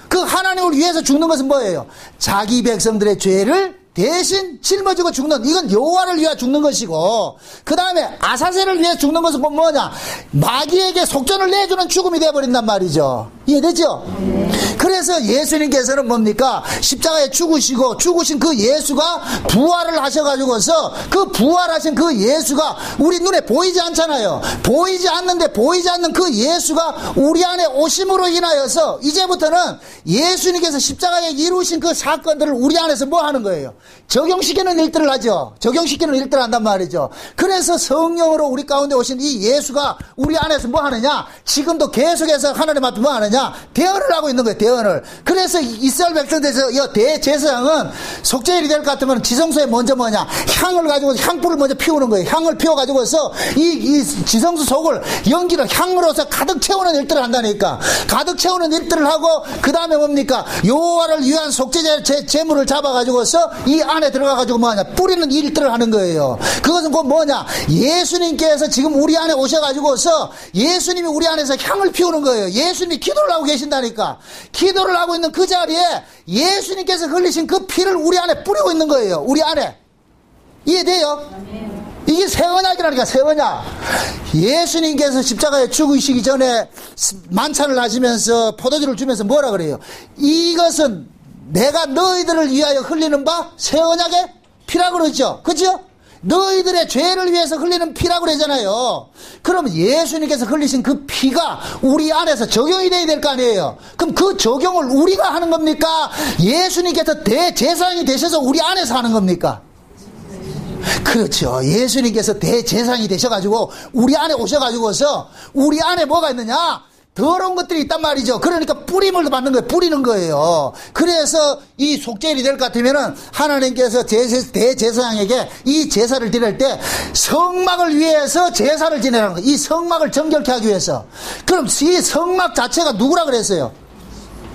그 하나님을 위해서 죽는 것은 뭐예요? 자기 백성들의 죄를 대신 짊어지고 죽는, 이건 여호와를 위해 죽는 것이고, 그 다음에 아사셀을 위해 죽는 것은 뭐냐? 마귀에게 속전을 내주는 죽음이 되어버린단 말이죠. 이해되죠? 그래서 예수님께서는 뭡니까? 십자가에 죽으신 그 예수가 부활을 하셔가지고서, 그 부활하신 그 예수가 우리 눈에 보이지 않잖아요. 보이지 않는데 보이지 않는 그 예수가 우리 안에 오심으로 인하여서 이제부터는 예수님께서 십자가에 이루신 그 사건들을 우리 안에서 뭐 하는 거예요? 적용시키는 일들을 하죠. 적용시키는 일들을 한단 말이죠. 그래서 성령으로 우리 가운데 오신 이 예수가 우리 안에서 뭐 하느냐? 지금도 계속해서 하나님 앞에 뭐 하느냐? 대언을 하고 있는 거예요. 대언을. 그래서 이스라엘 백성들에서 이 대제사장은 속죄일이 될 것 같으면 지성소에 먼저 뭐냐? 향을 가지고 향불을 먼저 피우는 거예요. 향을 피워가지고서 이 지성소 속을 연기를 향으로서 가득 채우는 일들을 한다니까. 가득 채우는 일들을 하고, 그 다음에 뭡니까? 여호와를 위한 속죄 제물을 잡아가지고서 이 안에 들어가가지고 뭐하냐? 뿌리는 일들을 하는 거예요. 그것은 곧 뭐냐? 예수님께서 지금 우리 안에 오셔가지고서 예수님이 우리 안에서 향을 피우는 거예요. 예수님이 기도를 하고 계신다니까. 기도를 하고 있는 그 자리에 예수님께서 흘리신 그 피를 우리 안에 뿌리고 있는 거예요. 우리 안에. 이해돼요? 이게 새 언약이라니까, 새 언약. 예수님께서 십자가에 죽으시기 전에 만찬을 하시면서 포도주를 주면서 뭐라 그래요? 이것은 내가 너희들을 위하여 흘리는 바 새 언약의 피라고 그러죠. 그죠? 너희들의 죄를 위해서 흘리는 피라고 그러잖아요. 그럼 예수님께서 흘리신 그 피가 우리 안에서 적용이 돼야 될 거 아니에요. 그럼 그 적용을 우리가 하는 겁니까? 예수님께서 대제사장이 되셔서 우리 안에서 하는 겁니까? 그렇죠. 예수님께서 대제사장이 되셔가지고 우리 안에 오셔가지고서 우리 안에 뭐가 있느냐? 더러운 것들이 있단 말이죠. 그러니까 뿌림을 받는 거예요. 뿌리는 거예요. 그래서 이 속죄일이 될 것 같으면은 하나님께서 대제사장에게 이 제사를 드릴 때 성막을 위해서 제사를 지내라는 거예요. 이 성막을 정결케 하기 위해서. 그럼 이 성막 자체가 누구라 그랬어요?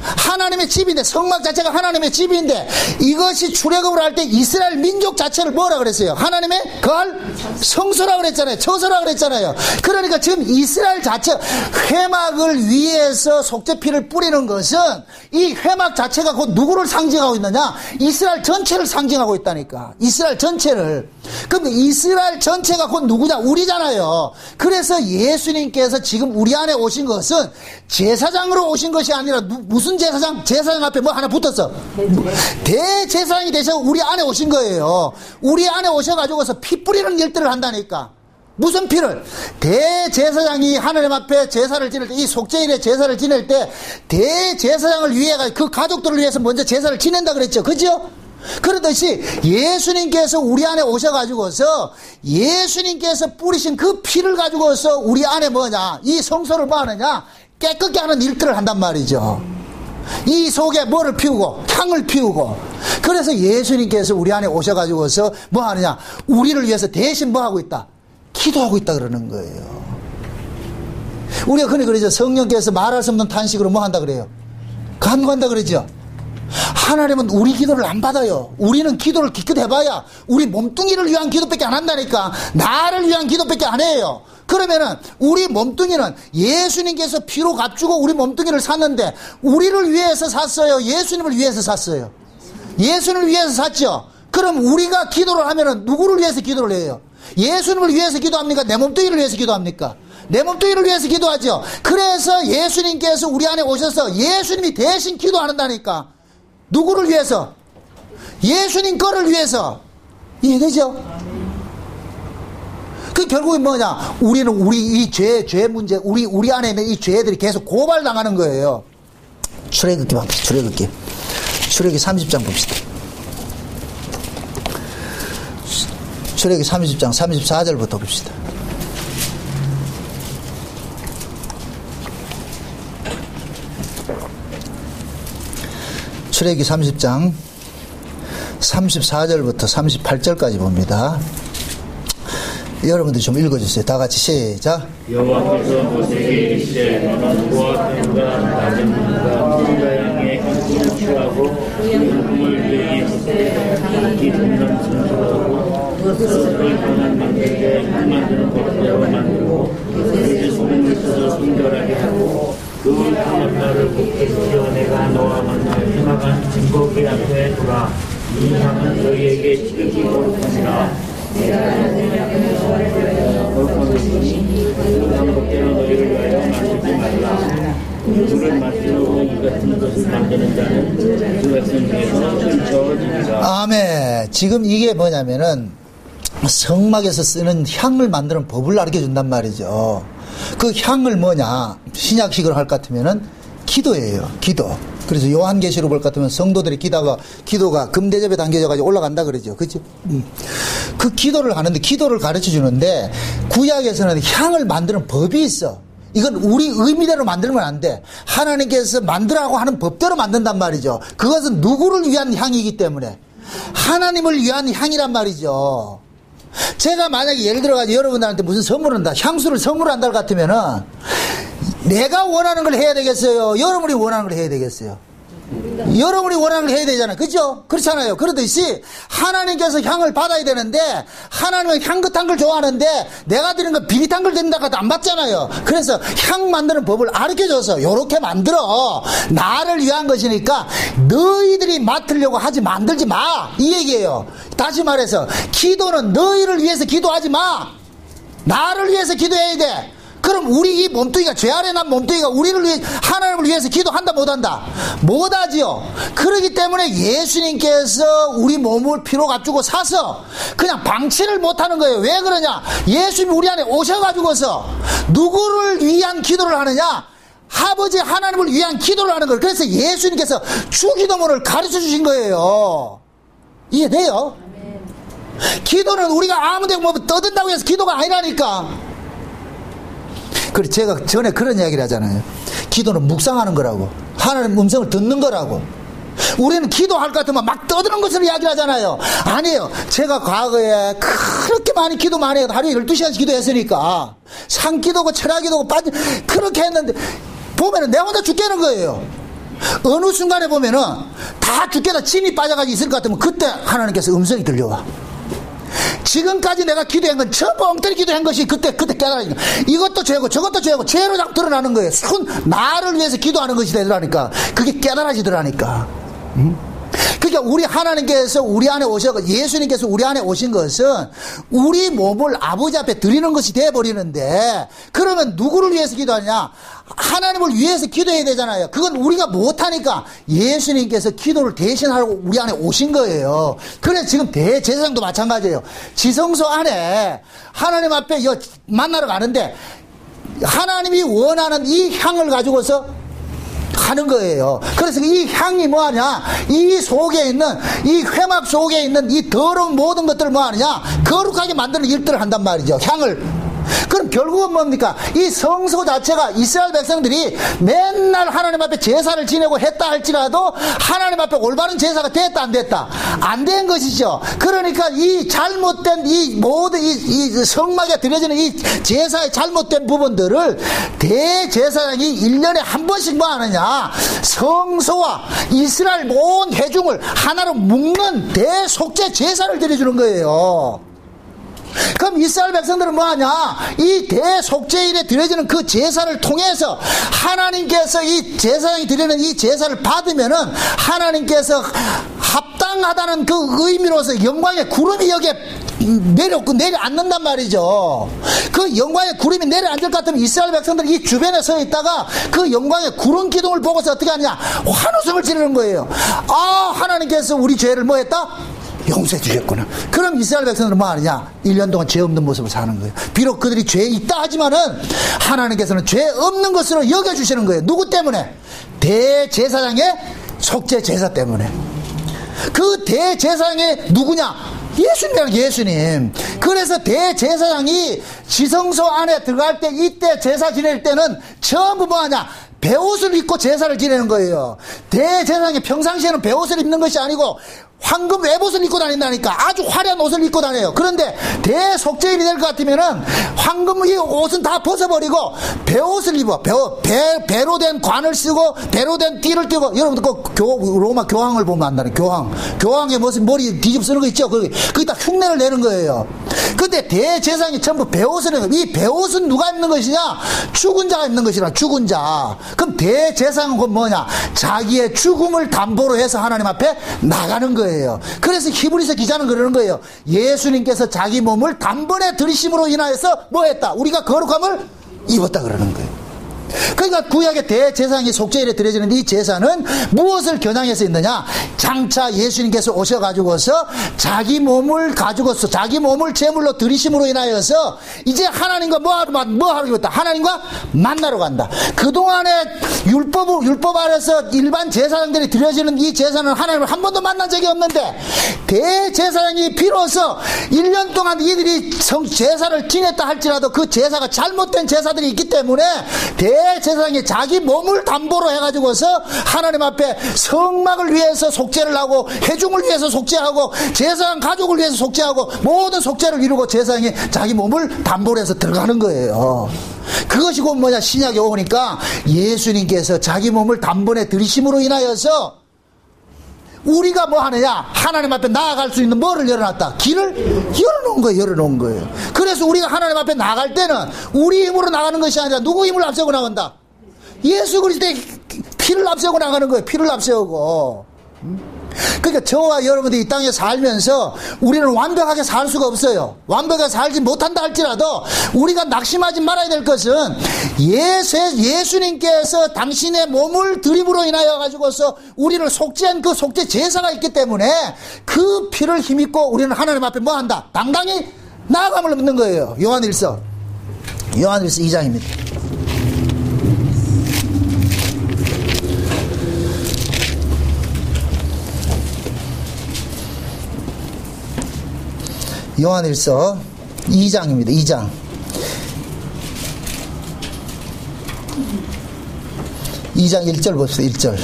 하나님의 집인데, 성막 자체가 하나님의 집인데, 이것이 출애굽을 할 때 이스라엘 민족 자체를 뭐라 그랬어요? 하나님의 거할 성소라 그랬잖아요. 처소라 그랬잖아요. 그러니까 지금 이스라엘 자체, 회막을 위해서 속죄피를 뿌리는 것은 이 회막 자체가 곧 누구를 상징하고 있느냐? 이스라엘 전체를 상징하고 있다니까. 이스라엘 전체를. 그럼 이스라엘 전체가 곧 누구냐? 우리잖아요. 그래서 예수님께서 지금 우리 안에 오신 것은 제사장으로 오신 것이 아니라 무슨 제사장? 제사장 앞에 뭐 하나 붙었어. 대제사장이 되셔서 우리 안에 오신 거예요. 우리 안에 오셔가지고서 피 뿌리는 일들을 한다니까. 무슨 피를? 대제사장이 하나님 앞에 제사를 지낼 때, 이 속죄일에 제사를 지낼 때 대제사장을 위해 그 가족들을 위해서 먼저 제사를 지낸다 그랬죠. 그죠? 그러듯이 예수님께서 우리 안에 오셔가지고서 예수님께서 뿌리신 그 피를 가지고서 우리 안에 뭐냐? 이 성소를 뭐 하느냐? 깨끗게 하는 일들을 한단 말이죠. 이 속에 뭐를 피우고 향을 피우고. 그래서 예수님께서 우리 안에 오셔가지고서 뭐 하느냐? 우리를 위해서 대신 뭐 하고 있다? 기도하고 있다 그러는 거예요. 우리가 흔히 그러죠. 성령께서 말할 수 없는 탄식으로 뭐 한다 그래요? 간구한다 그러죠. 하나님은 우리 기도를 안 받아요. 우리는 기도를 기껏 해봐야 우리 몸뚱이를 위한 기도밖에 안 한다니까. 나를 위한 기도밖에 안 해요. 그러면은 우리 몸뚱이는 예수님께서 피로 값주고 우리 몸뚱이를 샀는데 우리를 위해서 샀어요? 예수님을 위해서 샀어요? 예수님을 위해서 샀죠? 그럼 우리가 기도를 하면은 누구를 위해서 기도를 해요? 예수님을 위해서 기도합니까? 내 몸뚱이를 위해서 기도합니까? 내 몸뚱이를 위해서 기도하죠. 그래서 예수님께서 우리 안에 오셔서 예수님이 대신 기도한다니까. 누구를 위해서? 예수님 거를 위해서. 이해되죠? 그 결국은 뭐냐? 우리는 우리 이 죄 문제, 우리 안에 있는 이 죄들이 계속 고발당하는 거예요. 출애굽기 봅시다. 출애굽기 30장 봅시다. 출애굽기 30장 34절부터 봅시다. 출애굽기 30장 34절부터 38절까지 봅니다. 여러분들 좀 읽어주세요. 다 같이 시작. 여호와께서 모세에게 이르시되 너는 그와 뱀과 낮은 문과 물과 양의 형식을 취하고 금을 들이 각기 붙는 손수하고 썩을 보는 만들되 흙 만드는 법대로 만들고 그릇에 소금을 써서 순결하게 하고 그 향업나를 곱게 씌워 내가 너와 만나 회막한 증거기 앞에 두라. 이 향은 너희에게 지극히 거룩하니라. 방법대로 너희를 위하여 마시지 말라. 물을 마시고 이 같은 것을 만드는 자는 그 백성 중에서 훔쳐지리라. 아멘. 지금 이게 뭐냐면은 성막에서 쓰는 향을 만드는 법을 가르쳐 준단 말이죠. 그 향을 뭐냐? 신약식으로 할 것 같으면은 기도예요. 기도. 그래서 요한계시록 볼 것 같으면 성도들이 기도가 금대접에 담겨져가지고 올라간다 그러죠. 그죠? 그 기도를 하는데, 기도를 가르쳐 주는데, 구약에서는 향을 만드는 법이 있어. 이건 우리 의미대로 만들면 안 돼. 하나님께서 만들라고 하는 법대로 만든단 말이죠. 그것은 누구를 위한 향이기 때문에. 하나님을 위한 향이란 말이죠. 제가 만약에 예를 들어가지고 여러분들한테 무슨 선물을 한다, 향수를 선물한다 할 것 같으면은, 내가 원하는 걸 해야 되겠어요? 여러분이 원하는 걸 해야 되겠어요? 여러분이 원하는 걸 해야 되잖아요. 그죠? 그렇잖아요. 그러듯이 하나님께서 향을 받아야 되는데 하나님은 향긋한 걸 좋아하는데 내가 드린 건 비릿한 걸 드린다고 해도 안 받잖아요. 그래서 향 만드는 법을 가르쳐줘서 요렇게 만들어. 나를 위한 것이니까 너희들이 맡으려고 하지 만들지 마. 이 얘기예요. 다시 말해서 기도는 너희를 위해서 기도하지 마. 나를 위해서 기도해야 돼. 그럼 우리 이 몸뚱이가, 죄 아래 난 몸뚱이가 우리를 위해, 하나님을 위해서 기도한다 못한다? 못하지요. 그렇기 때문에 예수님께서 우리 몸을 피로 값주고 사서 그냥 방치를 못하는 거예요. 왜 그러냐? 예수님이 우리 안에 오셔가지고서 누구를 위한 기도를 하느냐? 아버지 하나님을 위한 기도를 하는 거예요. 그래서 예수님께서 주기도문을 가르쳐 주신 거예요. 이해돼요? 기도는 우리가 아무데나 뭐 떠든다고 해서 기도가 아니라니까. 그래서 제가 전에 그런 이야기를 하잖아요. 기도는 묵상하는 거라고, 하나님 음성을 듣는 거라고. 우리는 기도할 것 같으면 막 떠드는 것을 이야기하잖아요. 아니에요. 제가 과거에 그렇게 많이 기도 많이 해요. 하루에 12시간씩 기도했으니까 상기도고 철학기도고 그렇게 했는데 보면은 내 혼자 죽겠는 거예요. 어느 순간에 보면은 다 죽겠다 진이 빠져가지고 있을 것 같으면 그때 하나님께서 음성이 들려와. 지금까지 내가 기도한 건 전부 엉터리 기도한 것이 그때 깨달으니까 이것도 죄고 저것도 죄고 죄로 자꾸 드러나는 거예요. 나를 위해서 기도하는 것이 되더라니까. 그게 깨달아지더라니까. 그러니까 우리 하나님께서 우리 안에 예수님께서 우리 안에 오신 것은 우리 몸을 아버지 앞에 드리는 것이 되어버리는데, 그러면 누구를 위해서 기도하냐? 하나님을 위해서 기도해야 되잖아요. 그건 우리가 못하니까 예수님께서 기도를 대신하고 우리 안에 오신 거예요. 그래서 지금 대제사장도 마찬가지예요. 지성소 안에 하나님 앞에 만나러 가는데 하나님이 원하는 이 향을 가지고서 하는 거예요. 그래서 이 향이 뭐하냐? 이 속에 있는, 이 회막 속에 있는 이 더러운 모든 것들을 뭐하느냐? 거룩하게 만드는 일들을 한단 말이죠. 향을. 그럼 결국은 뭡니까? 이 성소 자체가 이스라엘 백성들이 맨날 하나님 앞에 제사를 지내고 했다 할지라도 하나님 앞에 올바른 제사가 됐다 안 됐다? 안 된 것이죠. 그러니까 이 잘못된 이 모든 이 성막에 드려지는 이 제사의 잘못된 부분들을 대제사장이 1년에 한 번씩 뭐 하느냐? 성소와 이스라엘 온 회중을 하나로 묶는 대속죄 제사를 드려주는 거예요. 그럼 이스라엘 백성들은 뭐하냐? 이 대속죄일에 드려지는 그 제사를 통해서 하나님께서 이 제사장이 드리는 이 제사를 받으면은 하나님께서 합당하다는 그 의미로서 영광의 구름이 여기에 내려앉는단 말이죠. 그 영광의 구름이 내려앉을 것 같으면 이스라엘 백성들이 이 주변에 서 있다가 그 영광의 구름 기둥을 보고서 어떻게 하느냐? 환호성을 지르는 거예요. 아, 하나님께서 우리 죄를 뭐 했다? 용서해 주셨구나. 그럼 이스라엘 백성들은 뭐 하느냐? 1년 동안 죄 없는 모습을 사는 거예요. 비록 그들이 죄 있다 하지만은 하나님께서는 죄 없는 것으로 여겨주시는 거예요. 누구 때문에? 대제사장의 속죄 제사 때문에. 그 대제사장이 누구냐? 예수님이랑 예수님. 그래서 대제사장이 지성소 안에 들어갈 때, 이때 제사 지낼 때는 전부 뭐 하냐? 베옷을 입고 제사를 지내는 거예요. 대제사장이 평상시에는 베옷을 입는 것이 아니고 황금 외봇을 입고 다닌다니까. 아주 화려한 옷을 입고 다녀요. 그런데 대속죄일이 될 것 같으면은 황금 이 옷은 다 벗어버리고 베옷을 입어. 배로 된 관을 쓰고 배로 된 띠를 띠고. 여러분들 꼭 로마 교황을 보면 안다는 교황의 무슨 머리 뒤집어 쓰는 거 있죠. 거기다 흉내를 내는 거예요. 근데 대제사장이 전부 베옷을 입는 거예요. 이 베옷은 누가 입는 것이냐? 죽은 자가 입는 것이라. 죽은 자. 그럼 대제사장은 뭐냐? 자기의 죽음을 담보로 해서 하나님 앞에 나가는 거예요. 그래서 히브리서 기자는 그러는 거예요. 예수님께서 자기 몸을 단번에 들이심으로 인하여서 뭐 했다? 우리가 거룩함을 입었다 그러는 거예요. 그러니까 구약의 대제사장이 속죄일에 드려지는 이 제사는 무엇을 겨냥해서 있느냐? 장차 예수님께서 오셔가지고서 자기 몸을 가지고서 자기 몸을 제물로 드리심으로 인하여서 이제 하나님과 뭐 하러 갔다? 하나님과 만나러 간다. 그동안에 율법 아래서 일반 제사장들이 드려지는 이 제사는 하나님을 한 번도 만난 적이 없는데 대제사장이 비로소 1년 동안 이들이 제사를 지냈다 할지라도 그 제사가 잘못된 제사들이 있기 때문에 대제사장이 자기 몸을 담보로 해가지고서 하나님 앞에 성막을 위해서 속죄를 하고 회중을 위해서 속죄하고 제사장 가족을 위해서 속죄하고 모든 속죄를 이루고 제사장이 자기 몸을 담보로 해서 들어가는 거예요. 그것이 곧 뭐냐? 신약에 오니까 예수님께서 자기 몸을 단번에 들이심으로 인하여서 우리가 뭐 하느냐? 하나님 앞에 나아갈 수 있는 뭐를 열어놨다? 길을 열어놓은 거예요. 그래서 우리가 하나님 앞에 나갈 때는 우리 힘으로 나가는 것이 아니라 누구 힘을 앞세우고 나간다? 예수 그리스도의 피를 앞세우고 나가는 거예요. 피를 앞세우고. 그러니까 저와 여러분들이 이 땅에 살면서 우리는 완벽하게 살 수가 없어요. 완벽하게 살지 못한다 할지라도 우리가 낙심하지 말아야 될 것은 예수님께서 당신의 몸을 드림으로 인하여 가지고서 우리를 속죄한 그 속죄 제사가 있기 때문에 그 피를 힘입고 우리는 하나님 앞에 뭐 한다? 당당히 나아감을 얻는 거예요. 요한일서 2장입니다. 요한일서 2장입니다. 2장. 2장 1절 봅시다. 1절.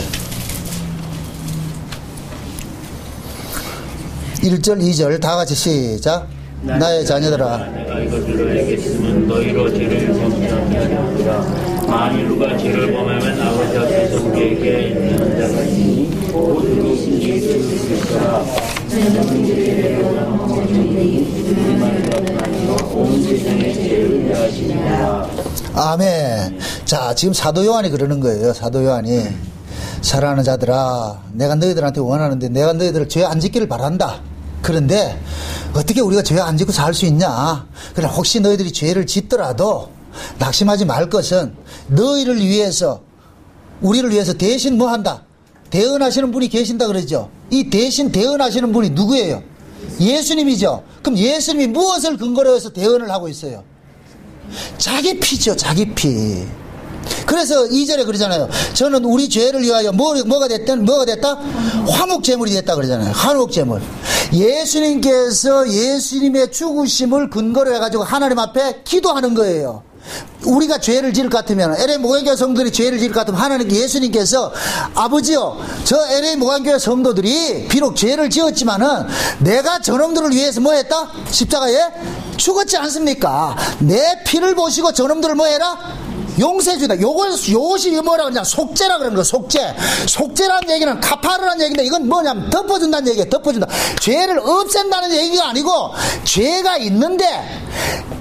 1절 2절 다 같이 시작. 나의 자녀들아, 내가 이것들을 알겠으면 너희로 죄를 범하지 않으리라. 만일 누가 죄를 범하면 아버지 앞에서 우리에게 있는 자가 있으니 모두 예수 그리스도라. 온 세상의 죄를 위하시니라. 아멘. 자, 지금 사도 요한이 그러는 거예요. 사도 요한이, 사랑하는 자들아, 내가 너희들한테 원하는데 내가 너희들을 죄 안 짓기를 바란다. 그런데 어떻게 우리가 죄 안 짓고 살 수 있냐? 그러나 혹시 너희들이 죄를 짓더라도 낙심하지 말 것은 너희를 위해서, 우리를 위해서 대신 뭐 한다? 대언하시는 분이 계신다 그러죠. 이 대신 대언하시는 분이 누구예요? 예수님이죠. 그럼 예수님이 무엇을 근거로 해서 대언을 하고 있어요? 자기 피죠. 자기 피. 그래서 2절에 그러잖아요. 저는 우리 죄를 위하여 뭐가 됐다? 화목제물이 됐다 그러잖아요. 화목제물. 예수님께서 예수님의 죽으심을 근거로 해가지고 하나님 앞에 기도하는 거예요. 우리가 죄를 지을 것 같으면, LA 목양교회 성도들이 죄를 지을 것 같으면 하나님, 예수님께서 아버지요, 저 LA 목양교회 성도들이 비록 죄를 지었지만은 내가 저놈들을 위해서 뭐 했다? 십자가에 죽었지 않습니까? 내 피를 보시고 저놈들을 뭐 해라? 용서해주다. 요것이 뭐라 그러냐? 속죄라 그러는 거. 속죄라는 얘기는 카파르라는 얘기인데, 이건 뭐냐면 덮어준다는 얘기예요. 덮어준다. 죄를 없앤다는 얘기가 아니고, 죄가 있는데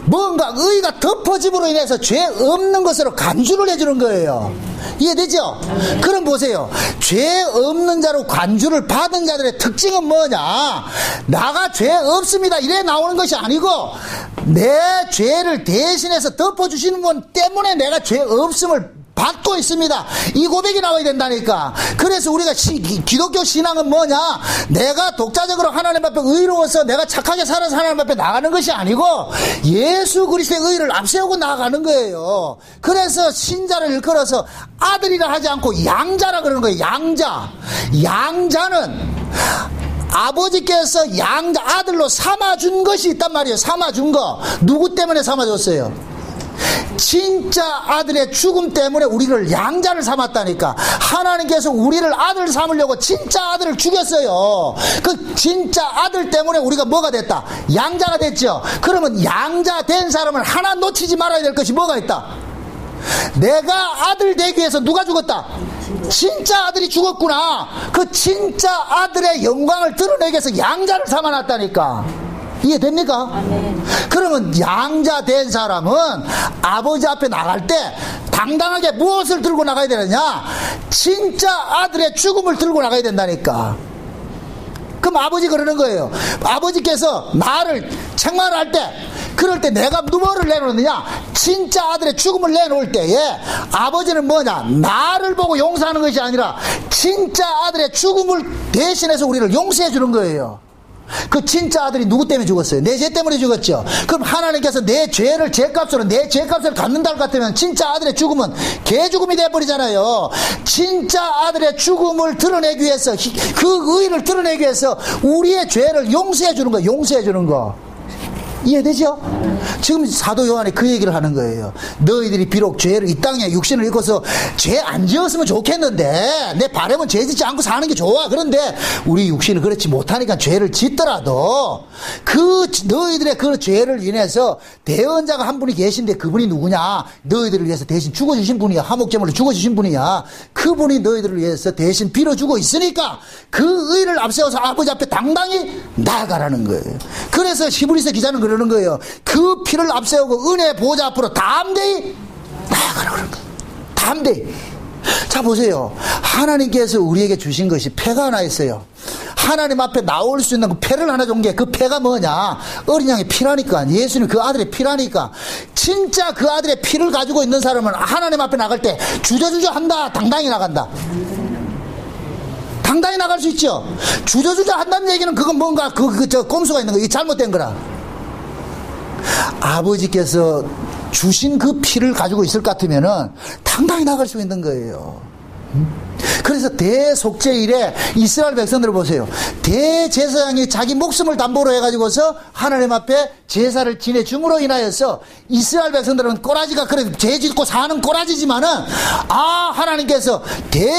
뭔가 의가 덮어짐으로 인해서 죄 없는 것으로 간주를 해주는 거예요. 이해되죠? 그럼 보세요. 죄 없는 자로 간주를 받은 자들의 특징은 뭐냐? 나가 죄 없습니다, 이래 나오는 것이 아니고, 내 죄를 대신해서 덮어주시는 분 때문에 내가 죄 없음을 받고 있습니다, 이 고백이 나와야 된다니까. 그래서 우리가 기독교 신앙은 뭐냐? 내가 독자적으로 하나님 앞에 의로워서 내가 착하게 살아서 하나님 앞에 나가는 것이 아니고 예수 그리스도의 의를 앞세우고 나아가는 거예요. 그래서 신자를 일컬어서 아들이라 하지 않고 양자라 그러는 거예요. 양자는 아버지께서 아들로 삼아준 것이 있단 말이에요. 삼아준 거. 누구 때문에 삼아줬어요? 진짜 아들의 죽음 때문에 우리를 양자를 삼았다니까. 하나님께서 우리를 아들 삼으려고 진짜 아들을 죽였어요. 그 진짜 아들 때문에 우리가 뭐가 됐다? 양자가 됐죠. 그러면 양자 된 사람은 하나 놓치지 말아야 될 것이 뭐가 있다? 내가 아들 되기 위해서 누가 죽었다? 진짜 아들이 죽었구나. 그 진짜 아들의 영광을 드러내기 위해서 양자를 삼아놨다니까. 이해됩니까? 그러면 양자 된 사람은 아버지 앞에 나갈 때 당당하게 무엇을 들고 나가야 되느냐? 진짜 아들의 죽음을 들고 나가야 된다니까. 그럼 아버지 그러는 거예요. 아버지께서 나를 책망할 때, 그럴 때 내가 뭐를 내놓느냐? 진짜 아들의 죽음을 내놓을 때에 아버지는 뭐냐? 나를 보고 용서하는 것이 아니라 진짜 아들의 죽음을 대신해서 우리를 용서해 주는 거예요. 그 진짜 아들이 누구 때문에 죽었어요? 내 죄 때문에 죽었죠. 그럼 하나님께서 내 죄값으로 내 죄값을 갚는다 할 것 같으면 진짜 아들의 죽음은 개죽음이 되어버리잖아요. 진짜 아들의 죽음을 드러내기 위해서, 그 의를 드러내기 위해서 우리의 죄를 용서해 주는 거. 용서해 주는 거. 이해되죠? 지금 사도 요한이 그 얘기를 하는 거예요. 너희들이 비록 죄를, 이 땅에 육신을 입고서 죄 안 지었으면 좋겠는데, 내 바람은 죄 짓지 않고 사는 게 좋아. 그런데 우리 육신은 그렇지 못하니까 죄를 짓더라도 너희들의 그 죄를 인해서 대언자가 한 분이 계신데, 그분이 누구냐? 너희들을 위해서 대신 죽어주신 분이야. 화목제물로 죽어주신 분이야. 그분이 너희들을 위해서 대신 빌어주고 있으니까 그 의를 앞세워서 아버지 앞에 당당히 나아가라는 거예요. 그래서 히브리서 기자는 그러는 거예요. 그 피를 앞세우고 은혜 보좌 앞으로 담대히 나아가라 그런 거예요. 담대히. 자, 보세요. 하나님께서 우리에게 주신 것이 패가 하나 있어요. 하나님 앞에 나올 수 있는 그 패를 하나 준 게, 그 패가 뭐냐? 어린 양의 피라니까. 예수님 그 아들의 피라니까. 진짜 그 아들의 피를 가지고 있는 사람은 하나님 앞에 나갈 때 주저주저 한다, 당당히 나간다. 당당히 나갈 수 있죠. 주저주저 한다는 얘기는 그건 뭔가 저 꼼수가 있는 거, 이게 잘못된 거라. 아버지께서 주신 그 피를 가지고 있을 것 같으면은 당당히 나갈 수 있는 거예요. 그래서 대속죄일에 이스라엘 백성들을 보세요. 대제사장이 자기 목숨을 담보로 해가지고서 하나님 앞에 제사를 지내줌으로 인하여서 이스라엘 백성들은 꼬라지가 그래도 죄 짓고 사는 꼬라지지만은 하나님께서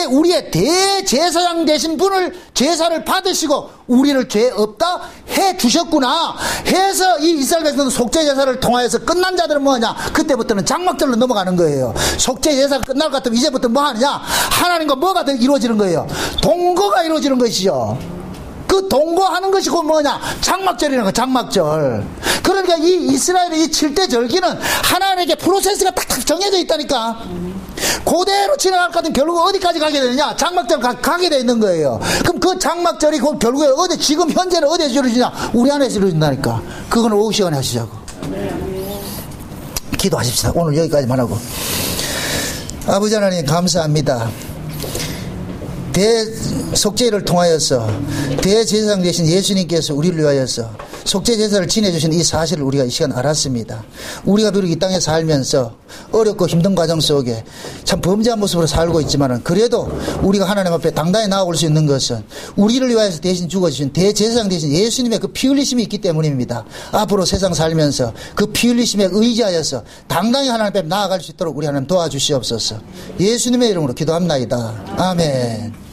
우리의 대제사장 되신 분을 제사를 받으시고 우리를 죄 없다 해 주셨구나 해서 이 이스라엘 백성들 속죄 제사를 통하여서 끝난 자들은 뭐하냐? 그때부터는 장막절로 넘어가는 거예요. 속죄 제사가 끝날 것 같으면 이제부터 뭐 하느냐? 하나님과 뭐가 더 이루어지는 거예요? 동거가 이루어지는 것이죠. 그 동거하는 것이 곧 뭐냐? 장막절이라는 거, 장막절. 그러니까 이 이스라엘의 이 7대 절기는 하나님에게 프로세스가 딱딱 정해져 있다니까. 그대로 지나갈 것 같으면 결국 어디까지 가게 되느냐? 장막절 가게 돼 있는 거예요. 그럼 그 장막절이 결국에 지금 현재는 어디에 이루어지냐? 우리 안에서 이루어진다니까. 그건 오후 시간에 하시자고. 기도하십시다. 오늘 여기까지만 하고. 아버지 하나님 감사합니다. 대속죄를 통하여서 대제사장 되신 예수님께서 우리를 위하여서 속죄 제사를 지내주신 이 사실을 우리가 이 시간 알았습니다. 우리가 비록 이 땅에 살면서 어렵고 힘든 과정 속에 참 범죄한 모습으로 살고 있지만 그래도 우리가 하나님 앞에 당당히 나아올 수 있는 것은 우리를 위하여서 대신 죽어주신 대제사장 되신 예수님의 그 피 흘리심이 있기 때문입니다. 앞으로 세상 살면서 그 피 흘리심에 의지하여서 당당히 하나님 앞에 나아갈 수 있도록 우리 하나님 도와주시옵소서. 예수님의 이름으로 기도합나이다. 아멘.